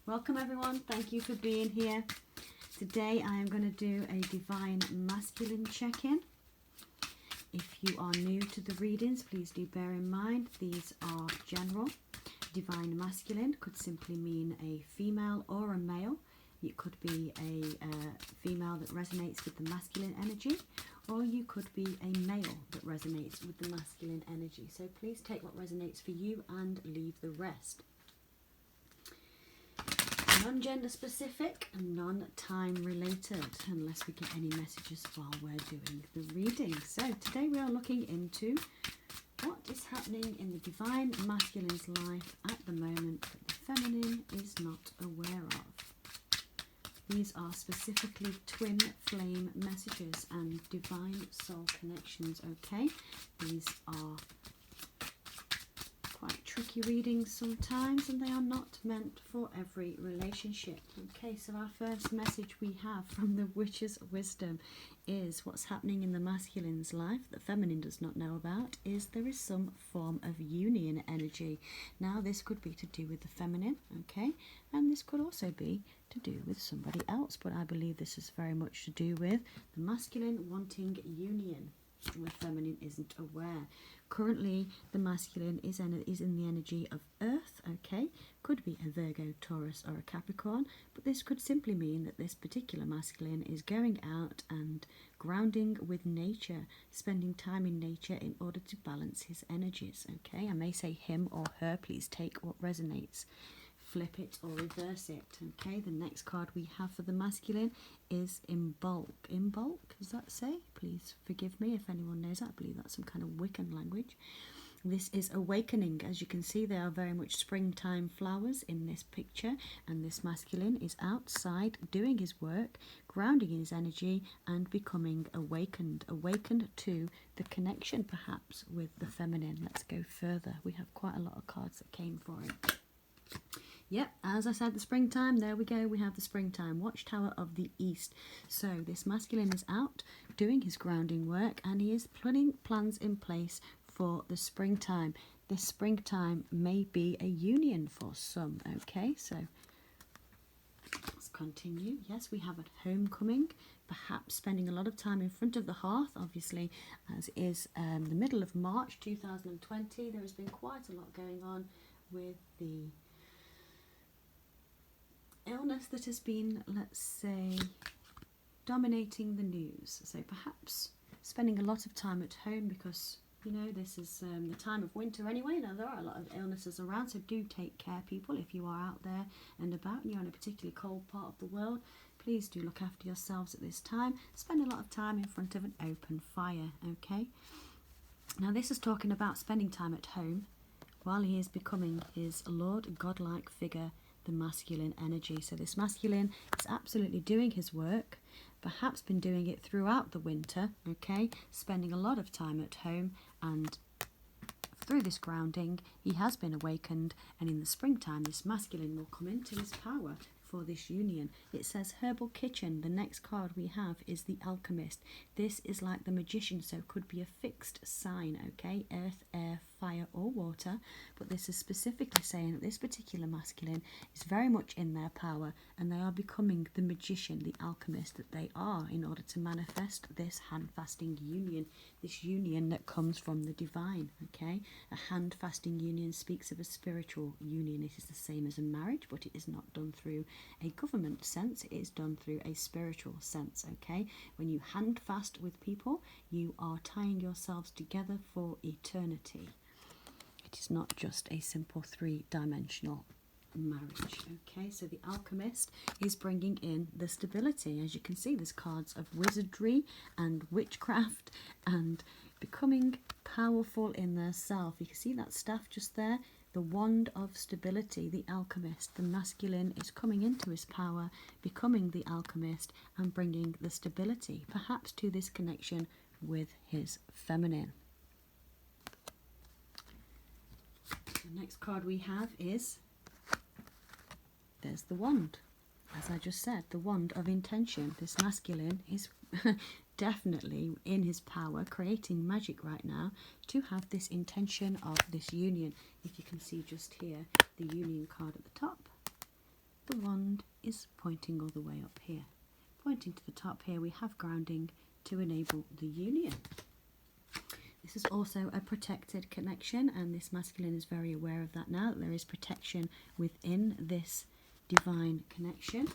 Welcome everyone, thank you for being here. Today I am going to do a Divine Masculine check-in. If you are new to the readings, please do bear in mind these are general. Divine Masculine could simply mean a female or a male. It could be a female that resonates with the masculine energy, or you could be a male that resonates with the masculine energy. So please take what resonates for you and leave the rest. Non-gender specific and non-time related, unless we get any messages while we're doing the reading. So today we are looking into what is happening in the Divine Masculine's life at the moment that the Feminine is not aware of. These are specifically twin flame messages and divine soul connections, okay? These are quite tricky readings sometimes, and they are not meant for every relationship. Okay, so our first message we have from the Witch's Wisdom is what's happening in the masculine's life that feminine does not know about is there is some form of union energy. Now this could be to do with the feminine, okay, and this could also be to do with somebody else, but I believe this is very much to do with the masculine wanting union where feminine isn't aware. Currently the masculine is in the energy of earth, okay, could be a Virgo, Taurus or a Capricorn, but this could simply mean that this particular masculine is going out and grounding with nature, spending time in nature in order to balance his energies, okay. I may say him or her, please take what resonates, flip it or reverse it, okay. The next card we have for the masculine is in bulk. In bulk, does that say? Please forgive me if anyone knows that. I believe that's some kind of Wiccan language. This is awakening. As you can see, there are very much springtime flowers in this picture, and this masculine is outside doing his work, grounding in his energy and becoming awakened to the connection perhaps with the feminine. Let's go further. We have quite a lot of cards that came for it. Yep, as I said, the springtime, there we go, we have the springtime, Watchtower of the East. So this masculine is out doing his grounding work and he is putting plans in place for the springtime. This springtime may be a union for some, okay, so let's continue. Yes, we have a homecoming, perhaps spending a lot of time in front of the hearth, obviously, as it is the middle of March 2020. There has been quite a lot going on with the illness that has been, let's say, dominating the news. So perhaps spending a lot of time at home because, you know, this is the time of winter anyway. Now there are a lot of illnesses around, so do take care, people. If you are out there and about and you're in a particularly cold part of the world, please do look after yourselves at this time. Spend a lot of time in front of an open fire, okay? Now this is talking about spending time at home while he is becoming his Lord godlike figure, the masculine energy. So this masculine is absolutely doing his work, perhaps been doing it throughout the winter, okay, spending a lot of time at home, and through this grounding he has been awakened, and in the springtime this masculine will come into his power for this union. It says herbal kitchen. The next card we have is the alchemist. This is like the magician, so it could be a fixed sign, okay, earth, air, fire or water, but this is specifically saying that this particular masculine is very much in their power and they are becoming the magician, the alchemist that they are, in order to manifest this hand-fasting union, this union that comes from the divine, okay. A hand-fasting union speaks of a spiritual union. It is the same as a marriage, but it is not done through a government sense, it is done through a spiritual sense, okay. When you hand fast with people, you are tying yourselves together for eternity. It is not just a simple three-dimensional marriage, okay. So the alchemist is bringing in the stability. As you can see, there's cards of wizardry and witchcraft and becoming powerful in their self. You can see that staff just there, the wand of stability, the alchemist. The masculine is coming into his power, becoming the alchemist and bringing the stability, perhaps to this connection with his feminine. The next card we have is, there's the wand. As I just said, the wand of intention. This masculine is definitely in his power, creating magic right now to have this intention of this union. If you can see just here, the union card at the top, the wand is pointing all the way up here. Pointing to the top here, we have grounding to enable the union. This is also a protected connection, and this masculine is very aware of that now, that there is protection within this divine connection.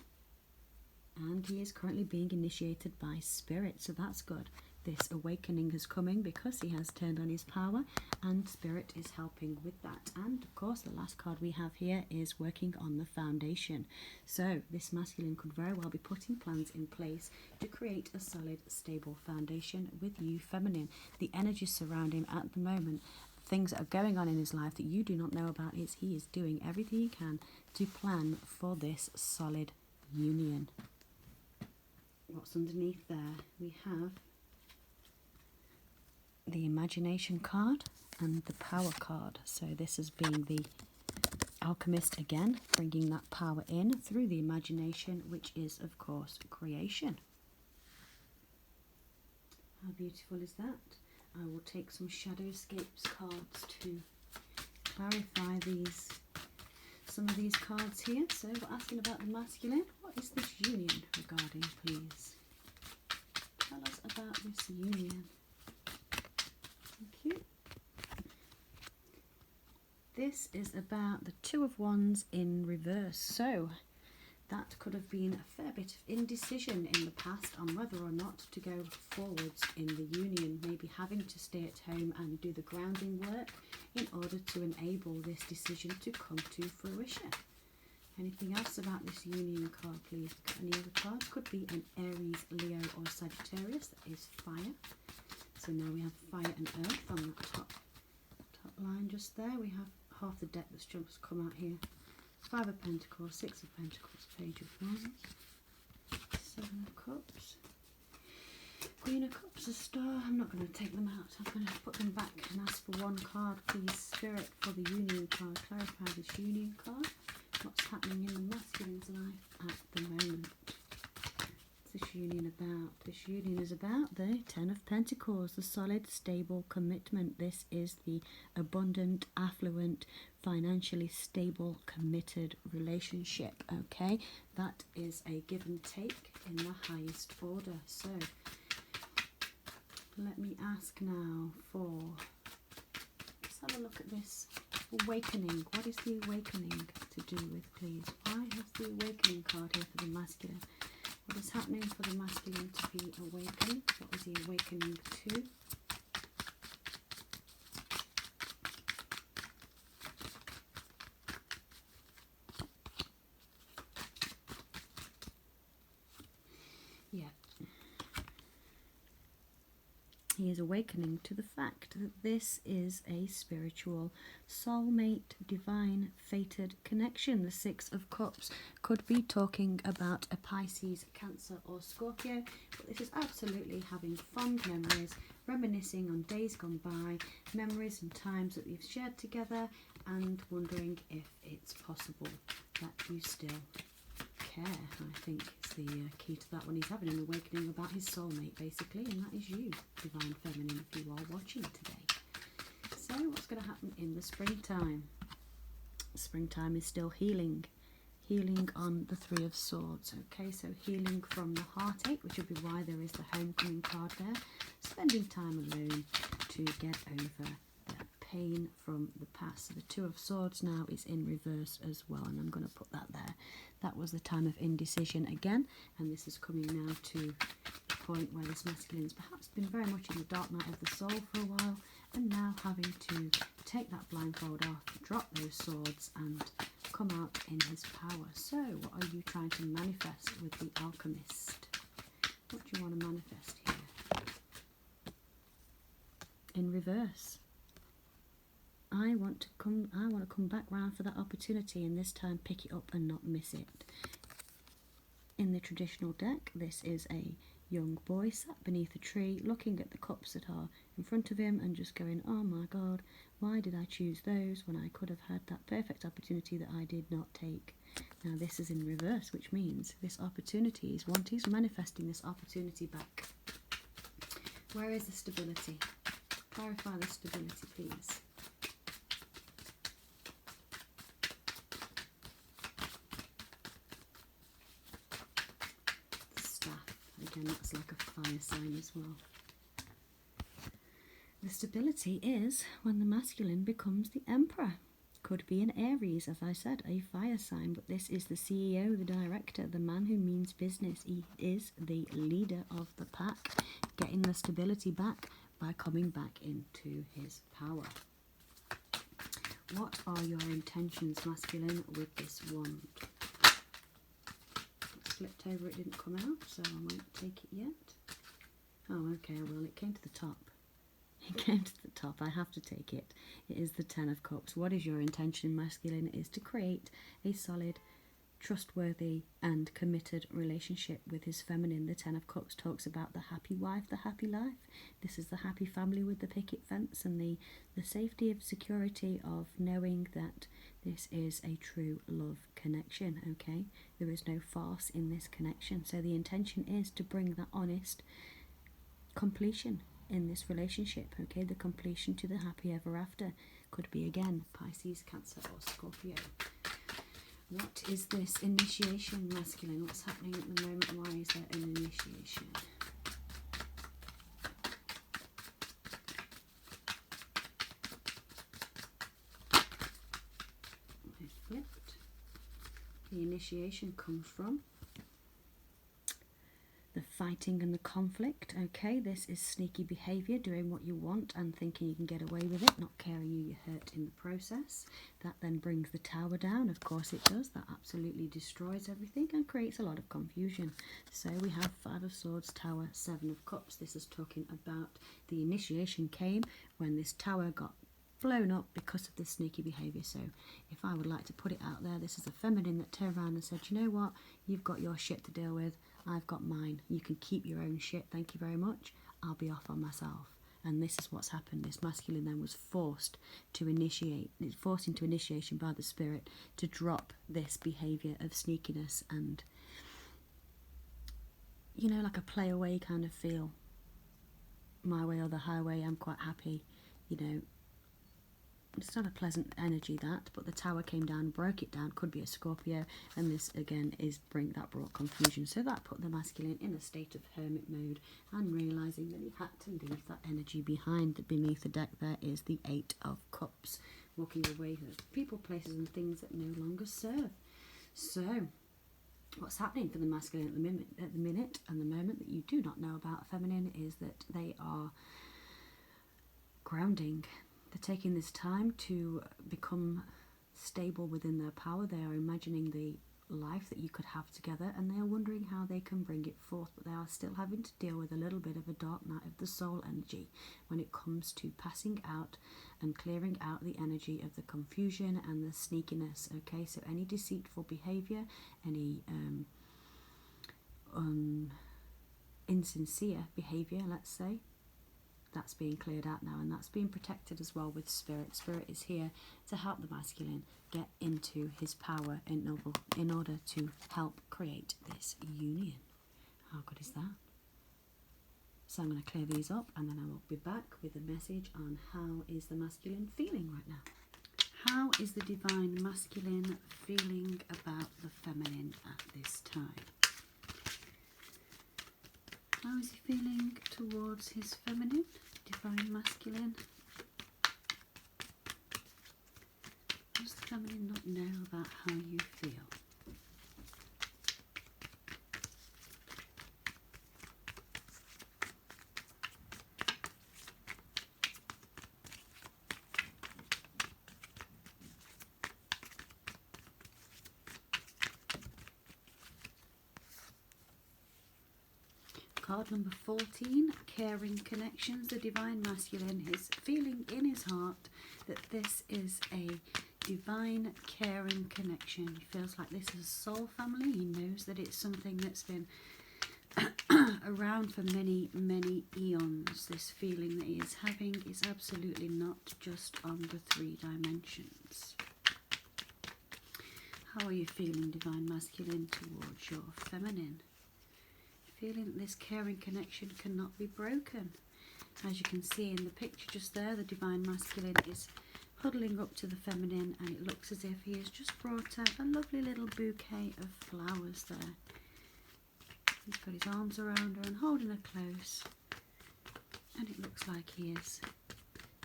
And he is currently being initiated by spirit, so that's good. This awakening is coming because he has turned on his power, and spirit is helping with that. And of course, the last card we have here is working on the foundation. So this masculine could very well be putting plans in place to create a solid, stable foundation with you, feminine. The energy surrounding him at the moment, things that are going on in his life that you do not know about, is he is doing everything he can to plan for this solid union. What's underneath there? We have the imagination card and the power card. So this has been the alchemist again, bringing that power in through the imagination, which is of course creation. How beautiful is that? I will take some Shadowscapes cards to clarify some of these cards here. So we're asking about the masculine. What is this union regarding, please? Tell us about this union. Thank you. This is about the Two of Wands in reverse. So that could have been a fair bit of indecision in the past on whether or not to go forwards in the union, maybe having to stay at home and do the grounding work in order to enable this decision to come to fruition. Anything else about this union card, please? Any other cards? Could be an Aries, Leo or Sagittarius. That is fire. So now we have fire and earth on that top line just there. We have half the deck that's just come out here. 5 of Pentacles, 6 of Pentacles, Page of Wands, 7 of Cups, Queen of Cups, a star. I'm not going to take them out. I'm going to put them back and ask for one card, please, Spirit, for the union card. Clarify this union card. What's happening in the masculine's life at the moment? What's this union about? This union is about the 10 of Pentacles, the solid, stable commitment. This is the abundant, affluent, financially stable, committed relationship. Okay, that is a give and take in the highest order. So let me ask now for, let's have a look at this awakening. What is the awakening to do with, please? Why has the awakening card here for the masculine? What is happening for the masculine to be awakened? What is he awakening to? Yeah. He is awakening to the fact that this is a spiritual soulmate, divine, fated connection. The 6 of Cups could be talking about a Pisces, Cancer or Scorpio, but this is absolutely having fond memories, reminiscing on days gone by, memories and times that we've shared together, and wondering if it's possible that you still care. I think it's the key to that one. He's having an awakening about his soulmate, basically, and that is you, Divine Feminine, if you are watching today. So what's going to happen in the springtime? Springtime is still healing. Healing on the 3 of Swords. Okay, so healing from the heartache, which would be why there is the homecoming card there. Spending time alone to get over the pain from the past. So the 2 of Swords now is in reverse as well, and I'm going to put that there. That was the time of indecision again, and this is coming now to the point where this masculine's perhaps been very much in the dark night of the soul for a while, and now having to take that blindfold off, drop those swords and come out in his power. So what are you trying to manifest with the alchemist? What do you want to manifest here? In reverse. I want to come back round for that opportunity, and this time pick it up and not miss it. In the traditional deck, this is a young boy sat beneath a tree looking at the cups that are in front of him and just going, oh my God, why did I choose those when I could have had that perfect opportunity that I did not take? Now this is in reverse, which means this opportunity is he's manifesting this opportunity back. Where is the stability? Clarify the stability, please. again, that's like a fire sign as well. The stability is when the masculine becomes the emperor. Could be an Aries, as I said, a fire sign, but this is the CEO, the director, the man who means business. He is the leader of the pack, getting the stability back by coming back into his power. What are your intentions, masculine, with this wand? It's flipped over, it didn't come out, so I won't take it yet. Oh, okay, well, it came to the top. It came to the top. I have to take it. It is the Ten of Cups. What is your intention, masculine? Is to create a solid, trustworthy and committed relationship with his feminine. The Ten of Cups talks about the happy wife, the happy life. This is the happy family with the picket fence and the safety of security of knowing that this is a true love connection, okay? There is no farce in this connection. So the intention is to bring that honest completion in this relationship, okay? The completion to the happy ever after. Could be again Pisces, Cancer or Scorpio. What is this initiation, masculine? What's happening at the moment? Why is there an initiation? I flipped. The initiation comes from the fighting and the conflict, okay? This is sneaky behaviour, doing what you want and thinking you can get away with it, not caring who you hurt in the process. That then brings the tower down, of course it does. That absolutely destroys everything and creates a lot of confusion. So we have Five of Swords, Tower, Seven of Cups. This is talking about the initiation came when this tower got blown up because of the sneaky behaviour. So if I would like to put it out there, this is a feminine that turned around and said, you know what, you've got your shit to deal with, I've got mine, you can keep your own shit, thank you very much, I'll be off on myself. And this is what's happened. This masculine then was forced to initiate, it's forced into initiation by the spirit to drop this behaviour of sneakiness and, you know, like a play away kind of feel. My way or the highway, I'm quite happy, you know. It's not a pleasant energy, that, but the tower came down, broke it down. Could be a Scorpio, and this again is brought confusion. So that put the masculine in a state of hermit mode and realizing that he had to leave that energy behind. Beneath the deck there is the Eight of Cups, walking away from people, places and things that no longer serve. So what's happening for the masculine at the minute and the moment that you do not know about feminine is that they are grounding. They're taking this time to become stable within their power. They are imagining the life that you could have together, and they are wondering how they can bring it forth, but they are still having to deal with a little bit of a dark night of the soul energy when it comes to passing out and clearing out the energy of the confusion and the sneakiness, okay? So any deceitful behaviour, any insincere behaviour, let's say, that's being cleared out now, and that's being protected as well with spirit. Spirit is here to help the masculine get into his power in order to help create this union. How good is that? So I'm going to clear these up, and then I will be back with a message on how is the masculine feeling right now. How is the divine masculine feeling about the feminine at this time? How is he feeling towards his feminine, divine masculine? Does the feminine not know about how you feel? Card number 14, caring connections. The divine masculine is feeling in his heart that this is a divine caring connection. He feels like this is a soul family. He knows that it's something that's been around for many, many eons. This feeling that he is having is absolutely not just on the 3 dimensions. How are you feeling, divine masculine, towards your feminine? Feeling that this caring connection cannot be broken. As you can see in the picture just there, the divine masculine is huddling up to the feminine, and it looks as if he has just brought out a lovely little bouquet of flowers there. He's got his arms around her and holding her close. And it looks like he is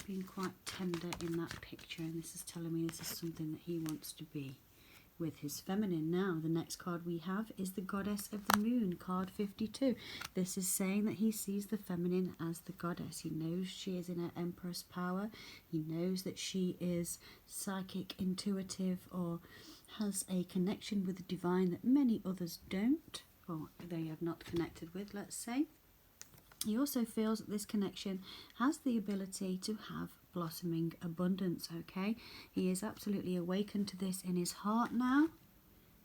being quite tender in that picture. And this is telling me this is something that he wants to be with his feminine. Now, the next card we have is the Goddess of the Moon, card 52. This is saying that he sees the feminine as the goddess. He knows she is in her Empress power. He knows that she is psychic, intuitive, or has a connection with the divine that many others don't, or they have not connected with, let's say. He also feels that this connection has the ability to have blossoming abundance, okay? He is absolutely awakened to this in his heart now.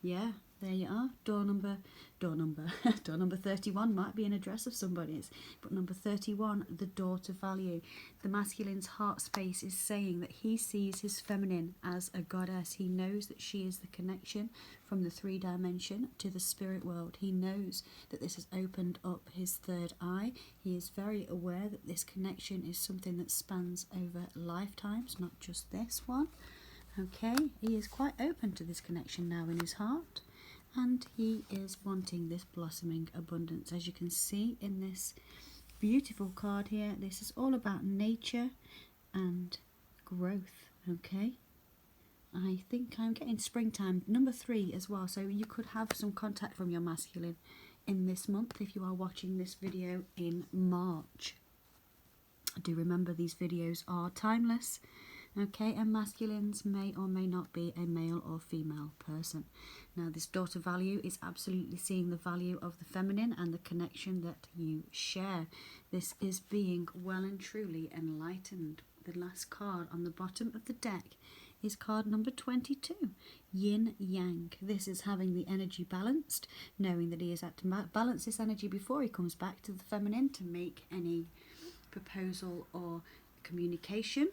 Yeah, there you are. Door number 31 might be an address of somebody's, but number 31, the door to value. The masculine's heart space is saying that he sees his feminine as a goddess. He knows that she is the connection from the 3 dimension to the spirit world. He knows that this has opened up his third eye. He is very aware that this connection is something that spans over lifetimes, not just this one. Okay, he is quite open to this connection now in his heart, and he is wanting this blossoming abundance. As you can see in this beautiful card here, this is all about nature and growth, okay? I think I'm getting springtime, number 3 as well, so you could have some contact from your masculine in this month if you are watching this video in March. Do remember these videos are timeless. Okay, and masculines may or may not be a male or female person. Now, this daughter value is absolutely seeing the value of the feminine and the connection that you share. This is being well and truly enlightened. The last card on the bottom of the deck is card number 22, Yin Yang. This is having the energy balanced, knowing that he has had to balance this energy before he comes back to the feminine to make any proposal or communication.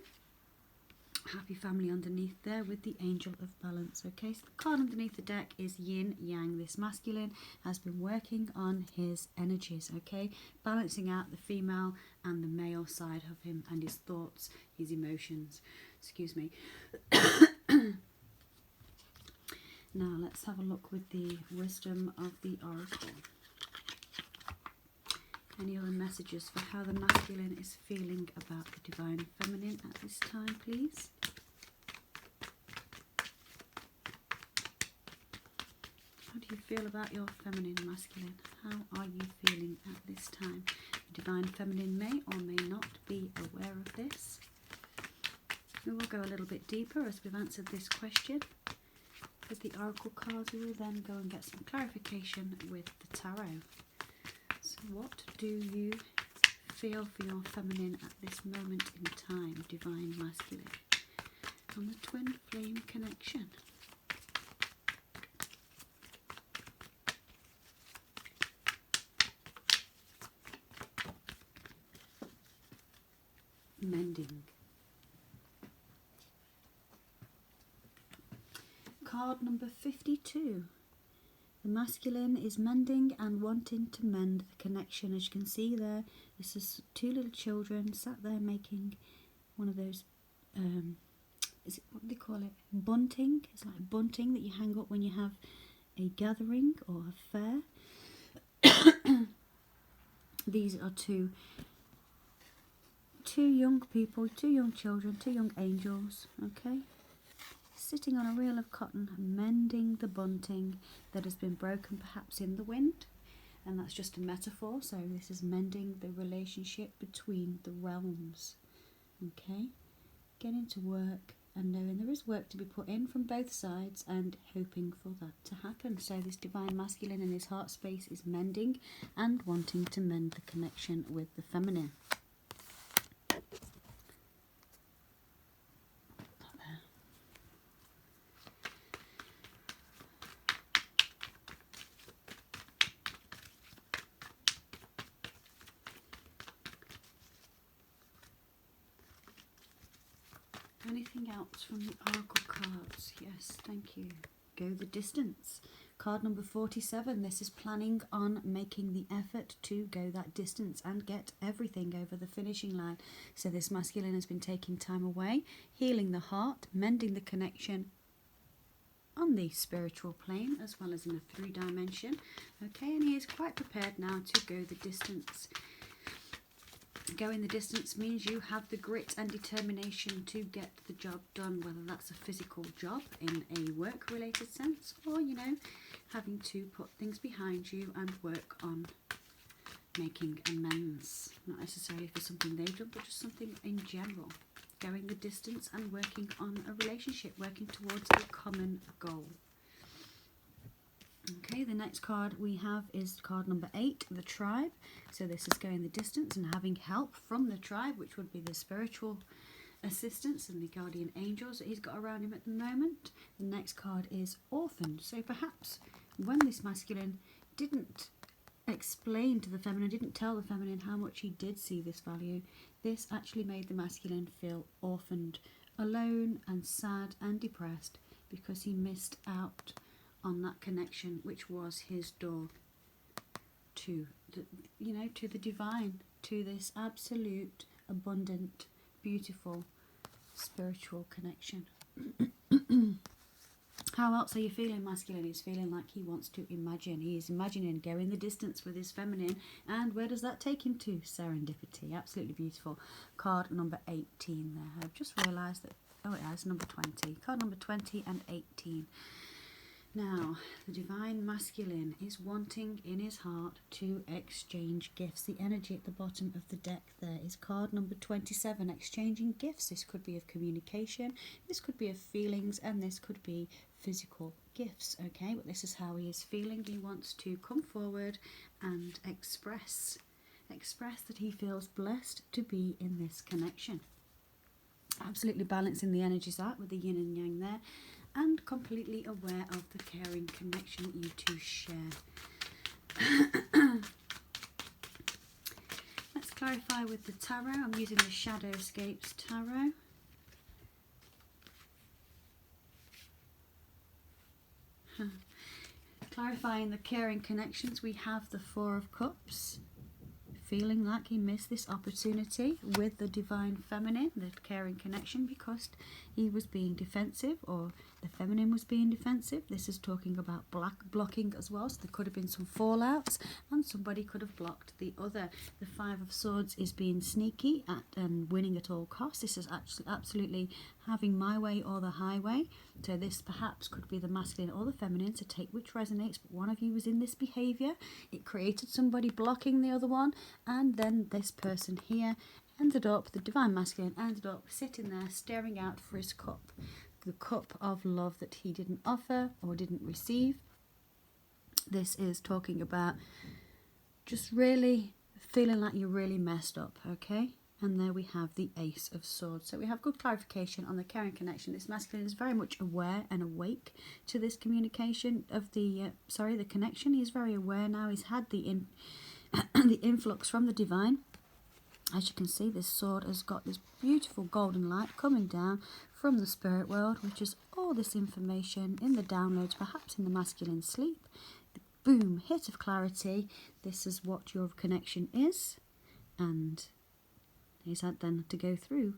Happy family underneath there with the Angel of Balance. Okay, so the card underneath the deck is Yin Yang. This masculine has been working on his energies, okay, balancing out the female and the male side of him and his thoughts, his emotions. Excuse me. Now let's have a look with the wisdom of the oracle. Any other messages for how the masculine is feeling about the divine feminine at this time, please? How do you feel about your feminine, masculine? How are you feeling at this time? The divine feminine may or may not be aware of this. We will go a little bit deeper as we've answered this question. With the oracle cards, we will then go and get some clarification with the tarot. So what do you feel for your feminine at this moment in time, divine masculine, on the twin flame connection? Mending. Card number 52. The masculine is mending and wanting to mend the connection. As you can see there, this is 2 little children sat there making one of those, is it, what do they call it? Bunting. It's like bunting that you hang up when you have a gathering or a fair. These are two young people, 2 young children, 2 young angels, okay? Sitting on a reel of cotton, mending the bunting that has been broken perhaps in the wind. And that's just a metaphor, so this is mending the relationship between the realms. Okay? Getting to work and knowing there is work to be put in from both sides and hoping for that to happen. So this divine masculine in his heart space is mending and wanting to mend the connection with the feminine. Anything else from the oracle cards? Yes, thank you. Go the distance. Card number 47. This is planning on making the effort to go that distance and get everything over the finishing line. So this masculine has been taking time away, healing the heart, mending the connection on on the spiritual plane as well as in a 3 dimension. Okay, and he is quite prepared now to go the distance. Going the distance means you have the grit and determination to get the job done, whether that's a physical job in a work related sense, or, you know, having to put things behind you and work on making amends, not necessarily for something they've done, but just something in general. Going the distance and working on a relationship, working towards a common goal. Okay, the next card we have is card number 8, the tribe. So this is going the distance and having help from the tribe, which would be the spiritual assistance and the guardian angels that he's got around him at the moment. The next card is orphaned. So perhaps when this masculine didn't explain to the feminine, didn't tell the feminine how much he did see this value, this actually made the masculine feel orphaned, alone and sad and depressed because he missed out on that connection, which was his door to the, you know, to the divine, to this absolute, abundant, beautiful spiritual connection. How else are you feeling, masculine? He's feeling like he wants to imagine. He is imagining going the distance with his feminine. And where does that take him to? Serendipity. Absolutely beautiful. Card number 18 there. I've just realised that, oh, it has number 20. Card number 20 and 18. Now, the divine masculine is wanting in his heart to exchange gifts. The energy at the bottom of the deck there is card number 27, exchanging gifts. This could be of communication, this could be of feelings, and this could be physical gifts, okay? But this is how he is feeling. He wants to come forward and express that he feels blessed to be in this connection. Absolutely balancing the energies out with the yin and yang there, and completely aware of the caring connection that you two share. Let's clarify with the tarot. I'm using the Shadow Escapes tarot. Clarifying the caring connections, we have the Four of Cups. Feeling like he missed this opportunity with the divine feminine, the caring connection, because he was being defensive, or the feminine was being defensive. This is talking about blocking as well, so there could have been some fallouts and somebody could have blocked the other. The Five of Swords is being sneaky and winning at all costs. This is actually absolutely having my way or the highway. So this perhaps could be the masculine or the feminine, so take which resonates, but one of you was in this behaviour. It created somebody blocking the other one, and then this person here ended up, the divine masculine ended up sitting there staring out for his cup, the cup of love that he didn't offer or didn't receive. This is talking about just really feeling like you're really messed up, okay? And there we have the Ace of Swords. So we have good clarification on the caring connection. This masculine is very much aware and awake to this communication of the, the connection. He's very aware now. He's had the the influx from the divine. As you can see, this sword has got this beautiful golden light coming down from the spirit world, which is all this information in the downloads, perhaps in the masculine sleep. The boom, hit of clarity. This is what your connection is. And he's had then to go through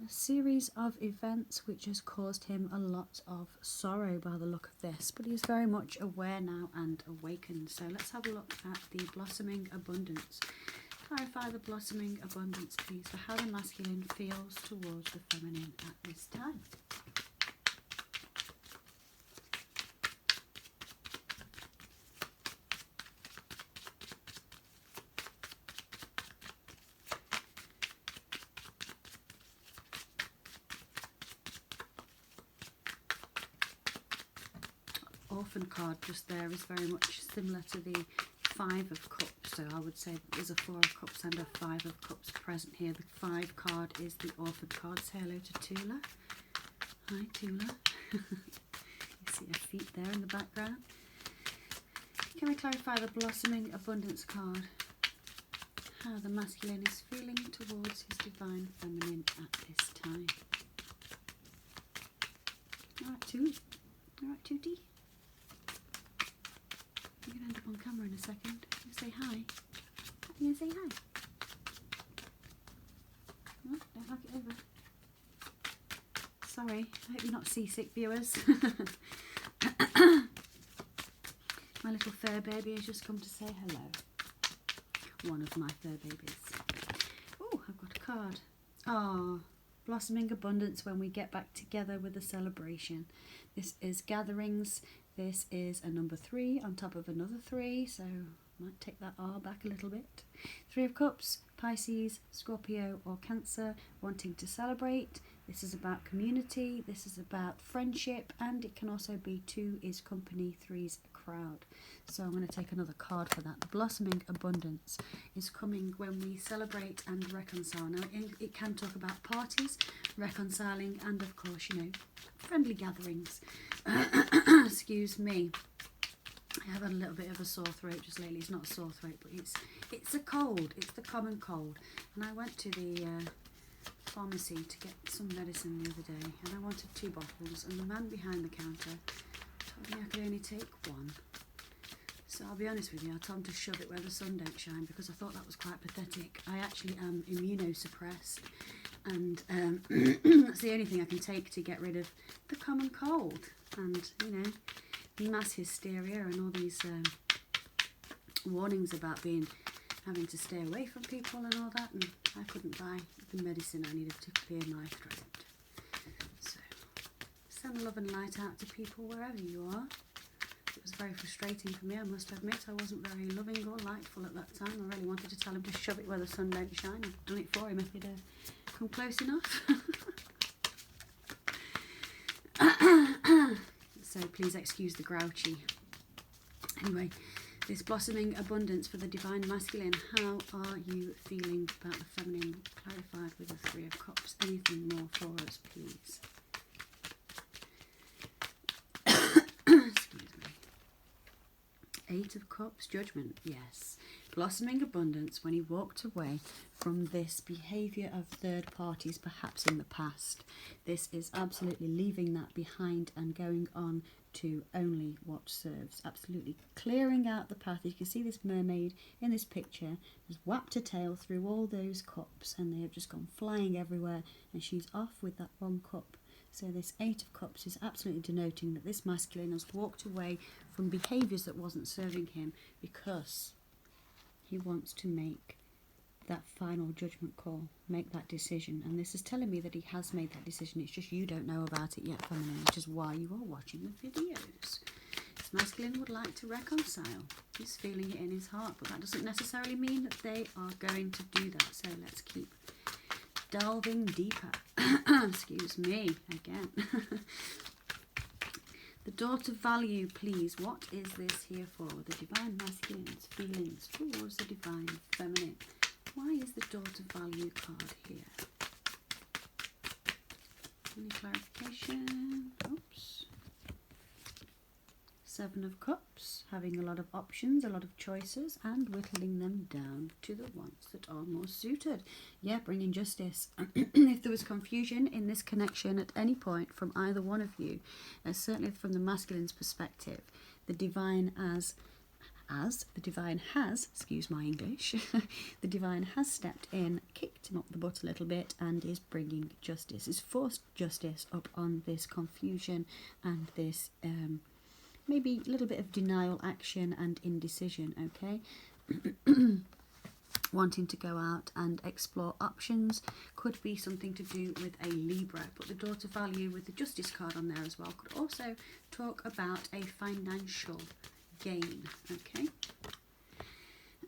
a series of events which has caused him a lot of sorrow by the look of this, but he's very much aware now and awakened. So let's have a look at the blossoming abundance. Clarify the blossoming abundance, please, for how the masculine feels towards the feminine at this time. Orphan card just there is very much similar to the Five of Cups, so I would say there's a Four of Cups and a Five of Cups present here. The 5 card is the Orphan card. Say hello to Tula. Hi Tula. You see her feet there in the background. Can we clarify the blossoming abundance card? How the masculine is feeling towards his divine feminine at this time. Alright, Tootie. You're going to end up on camera in a second. You say hi. You going to say hi? Oh, don't knock it over. Sorry, I hope you're not seasick, viewers. My little fur baby has just come to say hello. One of my fur babies. Oh, I've got a card. Oh, blossoming abundance when we get back together with a celebration. This is gatherings. This is a number 3 on top of another 3, so might take that R back a little bit. 3 of Cups, Pisces, Scorpio or Cancer wanting to celebrate. This is about community, this is about friendship, and it can also be 2 is company, 3 is a crowd. So I'm going to take another card for that. The blossoming abundance is coming when we celebrate and reconcile. Now it can talk about parties, reconciling, and of course, you know, friendly gatherings. Excuse me. I have had a little bit of a sore throat just lately. It's not a sore throat, but it's a cold. It's the common cold. And I went to the pharmacy to get some medicine the other day, and I wanted 2 bottles, and the man behind the counter told me I could only take 1. So I'll be honest with you, I told him to shove it where the sun don't shine, because I thought that was quite pathetic. I actually am immunosuppressed, and that's the only thing I can take to get rid of the common cold, and you know, mass hysteria and all these warnings about having to stay away from people and all that, and I couldn't buy the medicine I needed to clear my throat. So send love and light out to people wherever you are. It was very frustrating for me, I must admit. I wasn't very loving or lightful at that time. I really wanted to tell him to shove it where the sun don't shine. I'd done it for him if he'd come close enough. So please excuse the grouchy. Anyway, this blossoming abundance for the divine masculine. How are you feeling about the feminine? Clarified with the 3 of Cups. Anything more for us, please? Excuse me. 8 of Cups. Judgment. Yes. Blossoming abundance when he walked away from this behaviour of third parties, perhaps in the past. This is absolutely leaving that behind and going on to only what serves. Absolutely clearing out the path. You can see this mermaid in this picture has whapped her tail through all those cups, and they have just gone flying everywhere, and she's off with that 1 cup. So this 8 of Cups is absolutely denoting that this masculine has walked away from behaviours that wasn't serving him, because he wants to make that final judgment call, make that decision. And this is telling me that he has made that decision. It's just you don't know about it yet, feminine, which is why you are watching the videos. This masculine would like to reconcile. He's feeling it in his heart, but that doesn't necessarily mean that they are going to do that. So let's keep delving deeper. Excuse me again. The daughter value, please. What is this here for? The divine masculine's feelings towards the divine feminine. Why is the daughter value card here? Any clarification? Oops. 7 of Cups, having a lot of options, a lot of choices, and whittling them down to the ones that are more suited. Yeah, bringing justice. If there was confusion in this connection at any point from either one of you, certainly from the masculine's perspective, the divine the divine has, excuse my English, the divine has stepped in, kicked him up the butt a little bit, and is bringing justice, is forced justice up on this confusion and this maybe a little bit of denial action and indecision, okay? Wanting to go out and explore options. Could be something to do with a Libra, but the daughter value with the justice card on there as well could also talk about a financial gain, okay?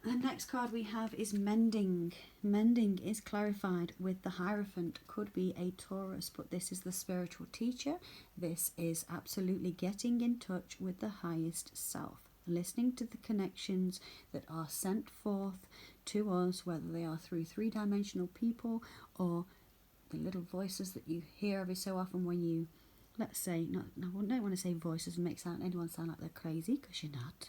The next card we have is mending. Mending is clarified with the Hierophant. Could be a Taurus, but this is the spiritual teacher. This is absolutely getting in touch with the highest self, listening to the connections that are sent forth to us, whether they are through 3-dimensional people or the little voices that you hear every so often when you, let's say, I don't want to say voices and make anyone sound like they're crazy, because you're not.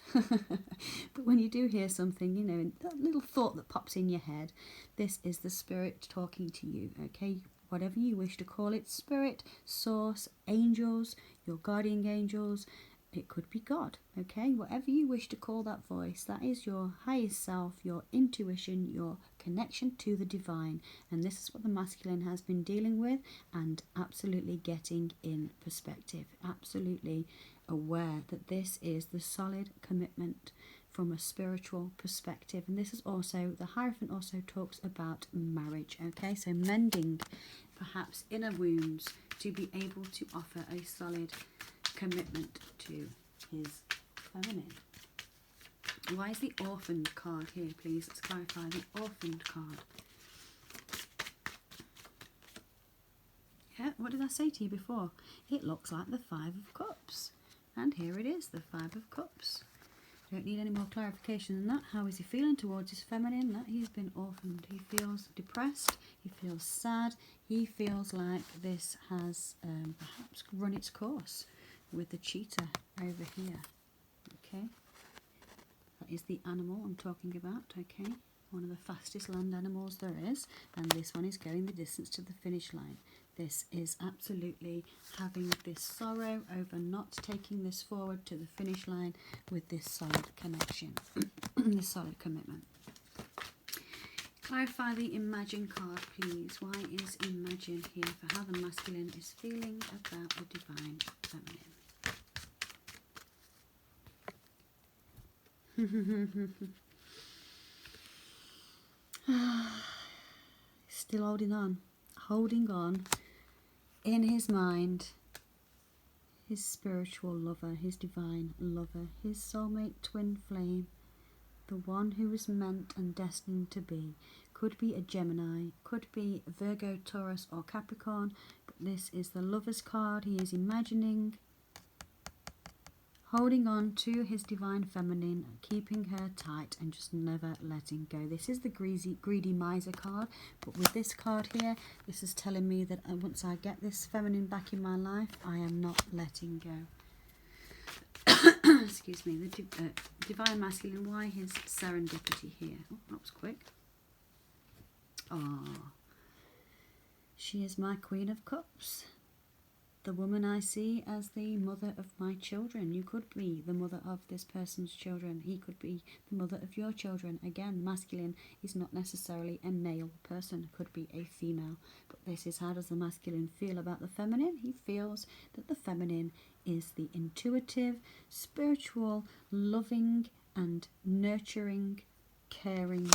But when you do hear something, you know, that little thought that pops in your head, this is the spirit talking to you, okay? Whatever you wish to call it, spirit, source, angels, your guardian angels, it could be God, okay? Whatever you wish to call that voice, that is your highest self, your intuition, your connection to the divine. And this is what the masculine has been dealing with and absolutely getting in perspective. Absolutely aware that this is the solid commitment from a spiritual perspective. And this is also, the Hierophant also talks about marriage, okay? So mending perhaps inner wounds to be able to offer a solid commitment to his feminine. Why is the orphaned card here, please? Let's clarify the orphaned card. Yeah, what did I say to you before? It looks like the Five of Cups. And here it is, the Five of Cups. Don't need any more clarification than that. How is he feeling towards his feminine? That he's been orphaned. He feels depressed. He feels sad. He feels like this has perhaps run its course with the cheetah over here. Okay. That is the animal I'm talking about. Okay. One of the fastest land animals there is. And this one is going the distance to the finish line. This is absolutely having this sorrow over not taking this forward to the finish line with this solid connection, this solid commitment. Clarify the Imagine card, please. Why is Imagine here for how the masculine is feeling about the divine feminine? Still holding on. In his mind, his spiritual lover, his divine lover, his soulmate twin flame, the one who is meant and destined to be. Could be a Gemini, could be Virgo, Taurus or Capricorn, but this is the lover's card. He is imagining, holding on to his divine feminine, keeping her tight and just never letting go. This is the greedy miser card, but with this card here, this is telling me that once I get this feminine back in my life, I am not letting go. Excuse me, the divine masculine. Why his serendipity here? Oh, that was quick. Ah, she is my Queen of Cups. The woman I see as the mother of my children. You could be the mother of this person's children. He could be the mother of your children. Again, masculine is not necessarily a male person. It could be a female. But this is, how does the masculine feel about the feminine? He feels that the feminine is the intuitive, spiritual, loving and nurturing, caring,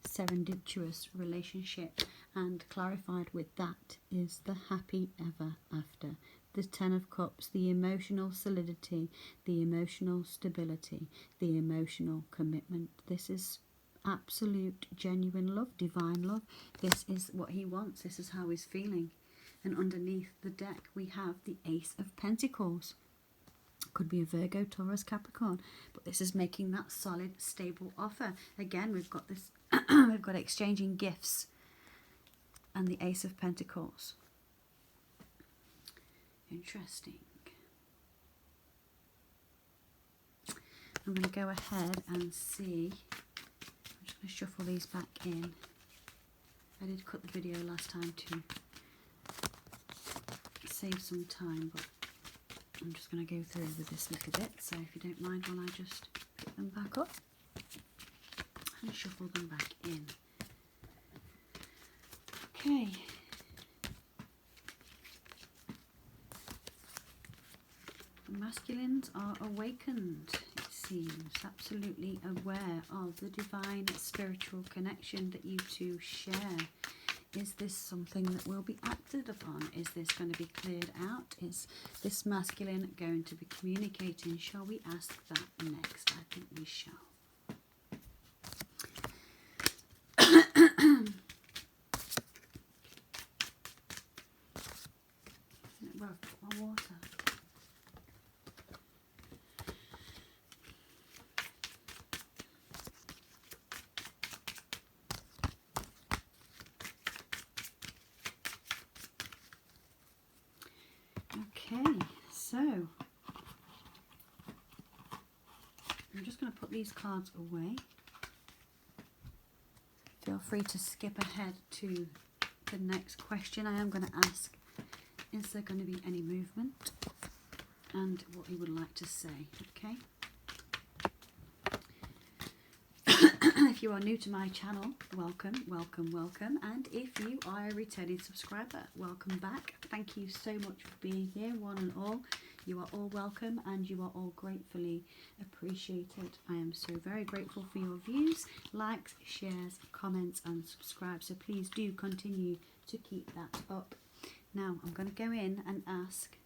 serendipitous relationship. And clarified with that is the happy ever after. The Ten of Cups, the emotional solidity, the emotional stability, the emotional commitment. This is absolute, genuine love, divine love. This is what he wants. This is how he's feeling. And underneath the deck, we have the Ace of Pentacles. Could be a Virgo, Taurus, Capricorn. But this is making that solid, stable offer. Again, we've got this, we've got exchanging gifts. And the Ace of Pentacles. Interesting. I'm going to go ahead and see. I'm just going to shuffle these back in. I did cut the video last time to save some time, but I'm just going to go through with this little bit. So if you don't mind, while I just pick them back up and shuffle them back in. Okay. The masculines are awakened, it seems, absolutely aware of the divine spiritual connection that you two share. Is this something that will be acted upon? Is this going to be cleared out? Is this masculine going to be communicating? Shall we ask that next? I think we shall. Water. Okay, so I'm just going to put these cards away. Feel free to skip ahead to the next question I am going to ask. Is there going to be any movement? And what he would like to say, okay? If if you are new to my channel, welcome, welcome, welcome. And if you are a returning subscriber, welcome back. Thank you so much for being here, one and all. You are all welcome and you are all gratefully appreciated. I am so very grateful for your views, likes, shares, comments and subscribe. So please do continue to keep that up. Now I'm going to go in and ask,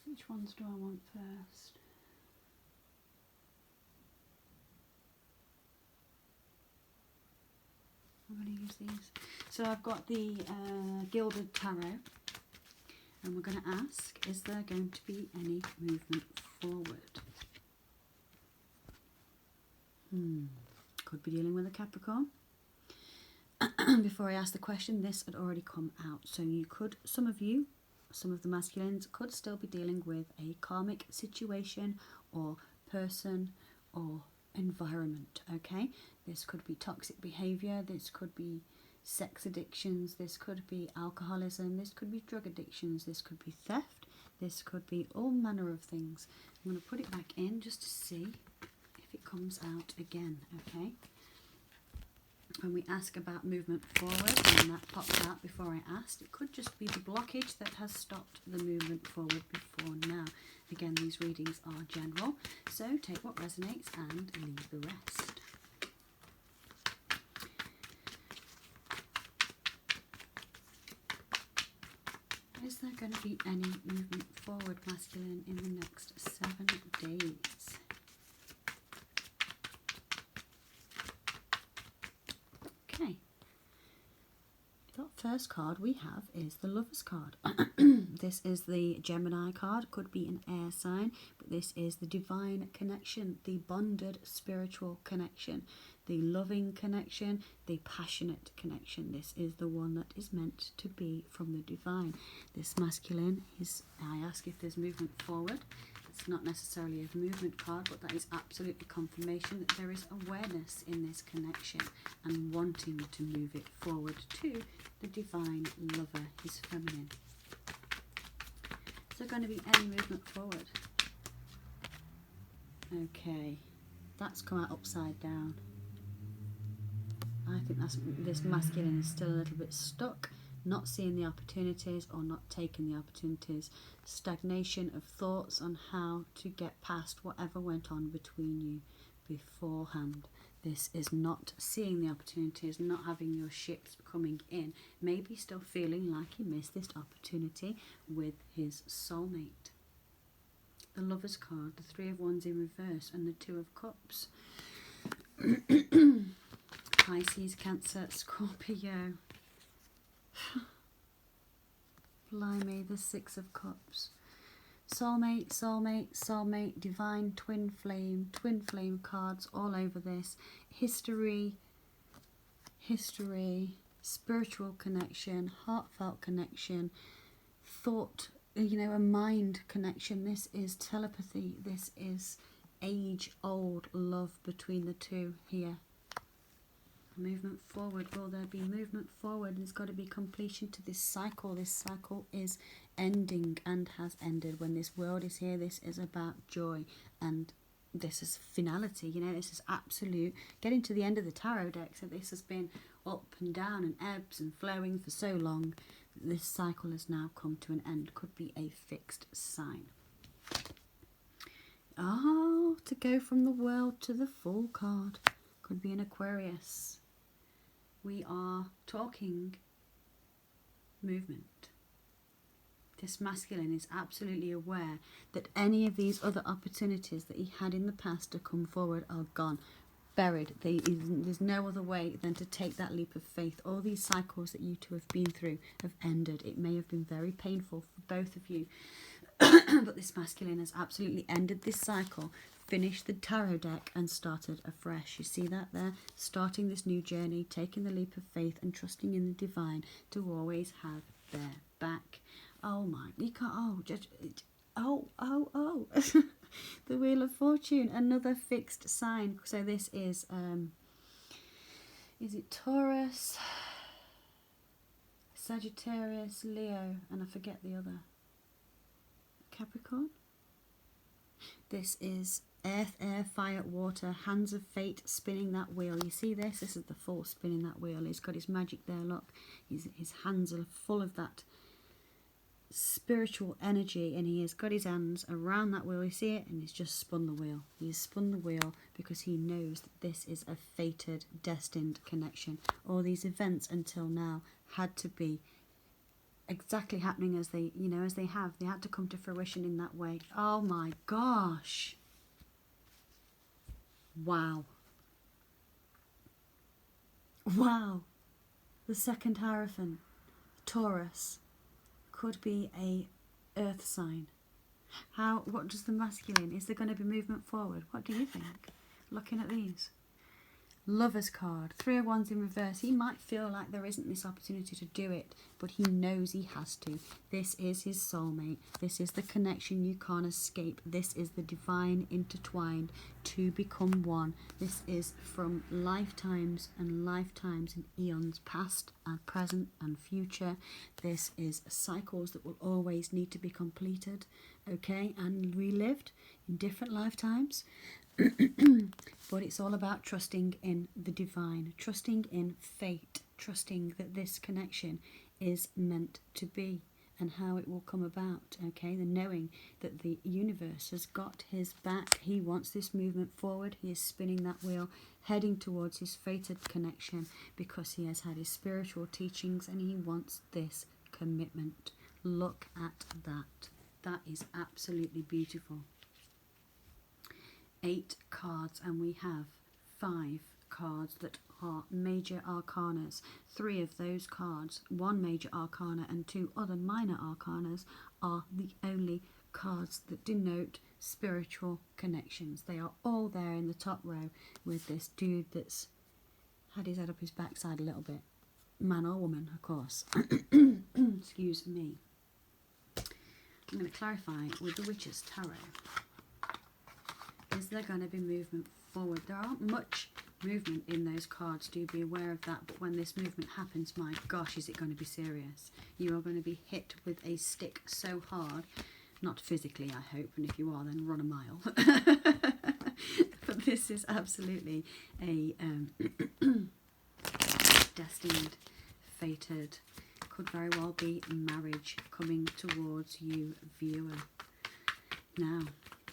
which ones do I want first? I'm going to use these. So I've got the Gilded Tarot, and we're going to ask, is there going to be any movement forward? Could be dealing with a Capricorn. Before I ask the question, this had already come out. So you could, some of the masculines could still be dealing with a karmic situation or person or environment, okay? This could be toxic behavior, this could be sex addictions, this could be alcoholism, this could be drug addictions, this could be theft, this could be all manner of things. I'm going to put it back in just to see if it comes out again, okay? When we ask about movement forward, and that popped out before I asked, it could just be the blockage that has stopped the movement forward before now. Again, these readings are general, so take what resonates and leave the rest. Is there going to be any movement forward, masculine, in the next 7 days? Okay. The first card we have is the Lover's card. This is the Gemini card, could be an air sign, but this is the divine connection, the bonded spiritual connection, the loving connection, the passionate connection. This is the one that is meant to be from the divine. This masculine is, I ask if there's movement forward. It's not necessarily a movement card, but that is absolutely confirmation that there is awareness in this connection and wanting to move it forward to the divine lover, his feminine. Is there going to be any movement forward? Okay, that's come out upside down. I think this masculine is still a little bit stuck, not seeing the opportunities or not taking the opportunities. Stagnation of thoughts on how to get past whatever went on between you beforehand. This is not seeing the opportunities, not having your ships coming in. Maybe still feeling like he missed this opportunity with his soulmate. The Lover's card, the Three of Wands in reverse, and the Two of Cups. Pisces, Cancer, Scorpio. Blimey, the Six of Cups. Soulmate, soulmate, soulmate, divine twin flame cards all over this. History, spiritual connection, heartfelt connection, thought, you know, a mind connection. This is telepathy. This is age-old love between the two here. Movement forward. Will there be movement forward? There's got to be completion to this cycle. This cycle is ending and has ended. When this world is here, this is about joy, and this is finality. You know, this is absolute getting to the end of the tarot deck. So this has been up and down and ebbs and flowing for so long. This cycle has now come to an end. Could be a fixed sign. Oh, to go from the world to the Fool card. Could be an Aquarius. We are talking movement. This masculine is absolutely aware that any of these other opportunities that he had in the past to come forward are gone, buried. There's no other way than to take that leap of faith. All these cycles that you two have been through have ended. It may have been very painful for both of you, but this masculine has absolutely ended this cycle, finished the tarot deck and started afresh. You see that there? Starting this new journey, taking the leap of faith and trusting in the divine to always have their back. Oh my, you can't, oh. The Wheel of Fortune, another fixed sign. So this is it Taurus, Sagittarius, Leo, and I forget the other. Capricorn? This is earth, air, fire, water, hands of fate, spinning that wheel. You see this? This is the Fool spinning that wheel. He's got his magic there, look. His hands are full of that spiritual energy, and he has got his hands around that wheel. You see it? And he's just spun the wheel. He's spun the wheel because he knows that this is a fated, destined connection. All these events until now had to be exactly happening as they, you know, as they have. They had to come to fruition in that way. Oh my gosh. Wow. Wow. The second Hierophant, Taurus, could be a earth sign. What does the masculine, is there going to be movement forward? What do you think? Looking at these. Lover's card, 3 of Wands in reverse. He might feel like there isn't this opportunity to do it, but he knows he has to. This is his soulmate. This is the connection you can't escape. This is the divine intertwined to become one. This is from lifetimes and lifetimes and eons past and present and future. This is cycles that will always need to be completed, okay, and relived in different lifetimes. But it's all about trusting in the divine, trusting in fate, trusting that this connection is meant to be and how it will come about, okay? The knowing that the universe has got his back. He wants this movement forward. He is spinning that wheel, heading towards his fated connection because he has had his spiritual teachings and he wants this commitment. Look at that. That is absolutely beautiful. 8 cards, and we have 5 cards that are major arcanas. 3 of those cards, 1 major arcana and 2 other minor arcanas, are the only cards that denote spiritual connections. They are all there in the top row with this dude that's had his head up his backside a little bit. Man or woman, of course. Excuse me. I'm going to clarify with the Witch's Tarot. Is there going to be movement forward? There aren't much movement in those cards, do be aware of that, but when this movement happens, my gosh, is it going to be serious. You are going to be hit with a stick so hard, not physically I hope, and if you are then run a mile. But this is absolutely a destined, fated, could very well be marriage coming towards you, viewer. Now,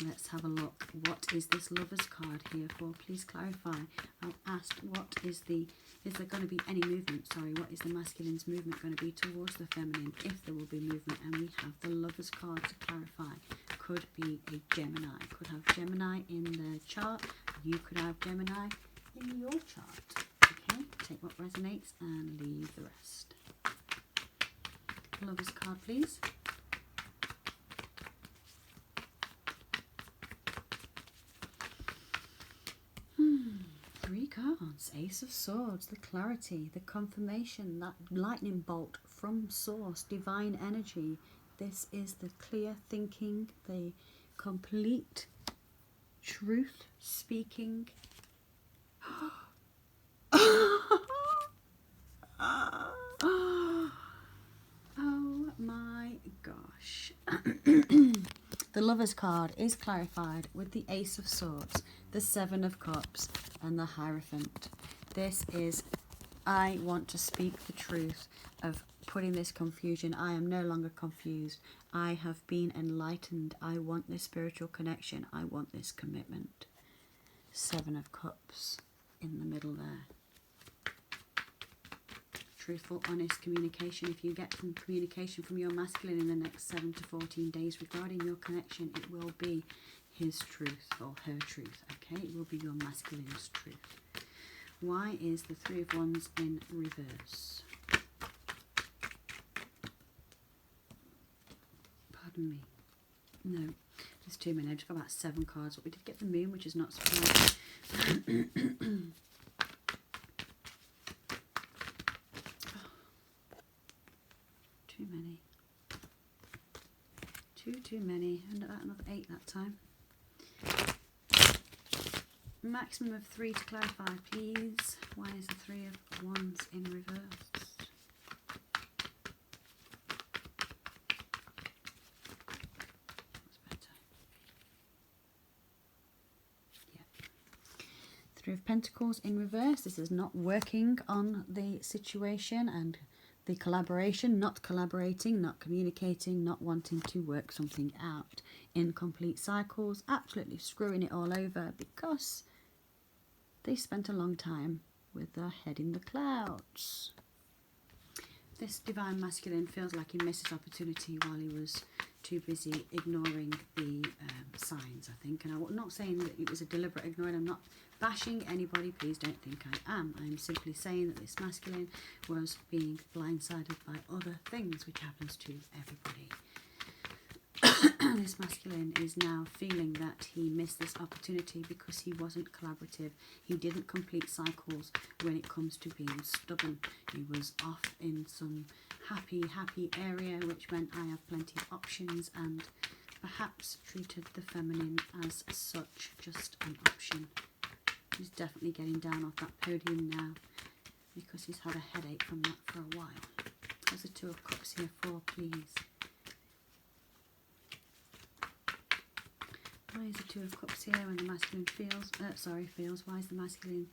let's have a look. What is this Lover's card here for? Please clarify. I've asked is there going to be any movement? Sorry, what is the masculine's movement going to be towards the feminine, if there will be movement? And we have the Lover's card to clarify. Could be a Gemini. Could have Gemini in the chart. You could have Gemini in your chart. Okay, take what resonates and leave the rest. Lover's card, please. Three cards. Ace of Swords, the clarity, the confirmation, that lightning bolt from source, divine energy. This is the clear thinking, the complete truth speaking. Oh my gosh. The Lover's card is clarified with the Ace of Swords, the 7 of Cups, and the Hierophant. This is, I want to speak the truth of putting this confusion. I am no longer confused. I have been enlightened. I want this spiritual connection. I want this commitment. 7 of Cups in the middle there. Truthful, honest communication. If you get some communication from your masculine in the next 7 to 14 days regarding your connection, it will be his truth or her truth, okay? It will be your masculine's truth. Why is the 3 of Wands in reverse? Pardon me. No, there's too many. I've just got about 7 cards, but we did get the Moon, which is not surprising. Too many. Too many. Another 8 that time. Maximum of 3 to clarify, please. Why is the 3 of Wands in reverse? That's better. Three of Pentacles in reverse. This is not working on the situation and the collaboration, not collaborating, not communicating, not wanting to work something out. Incomplete cycles, absolutely screwing it all over because they spent a long time with their head in the clouds. This Divine Masculine feels like he missed his opportunity while he was too busy ignoring the signs, I think. And I'm not saying that it was a deliberate ignoring. I'm not bashing anybody. Please don't think I am. I'm simply saying that this masculine was being blindsided by other things, which happens to everybody. This masculine is now feeling that he missed this opportunity because he wasn't collaborative. He didn't complete cycles when it comes to being stubborn. He was off in some happy area, which meant I have plenty of options, and perhaps treated the feminine as such, just an option. He's definitely getting down off that podium now because he's had a headache from that for a while. There's a Two of Cups here for, please. Why is the Two of Cups here when the masculine feels? Why is the masculine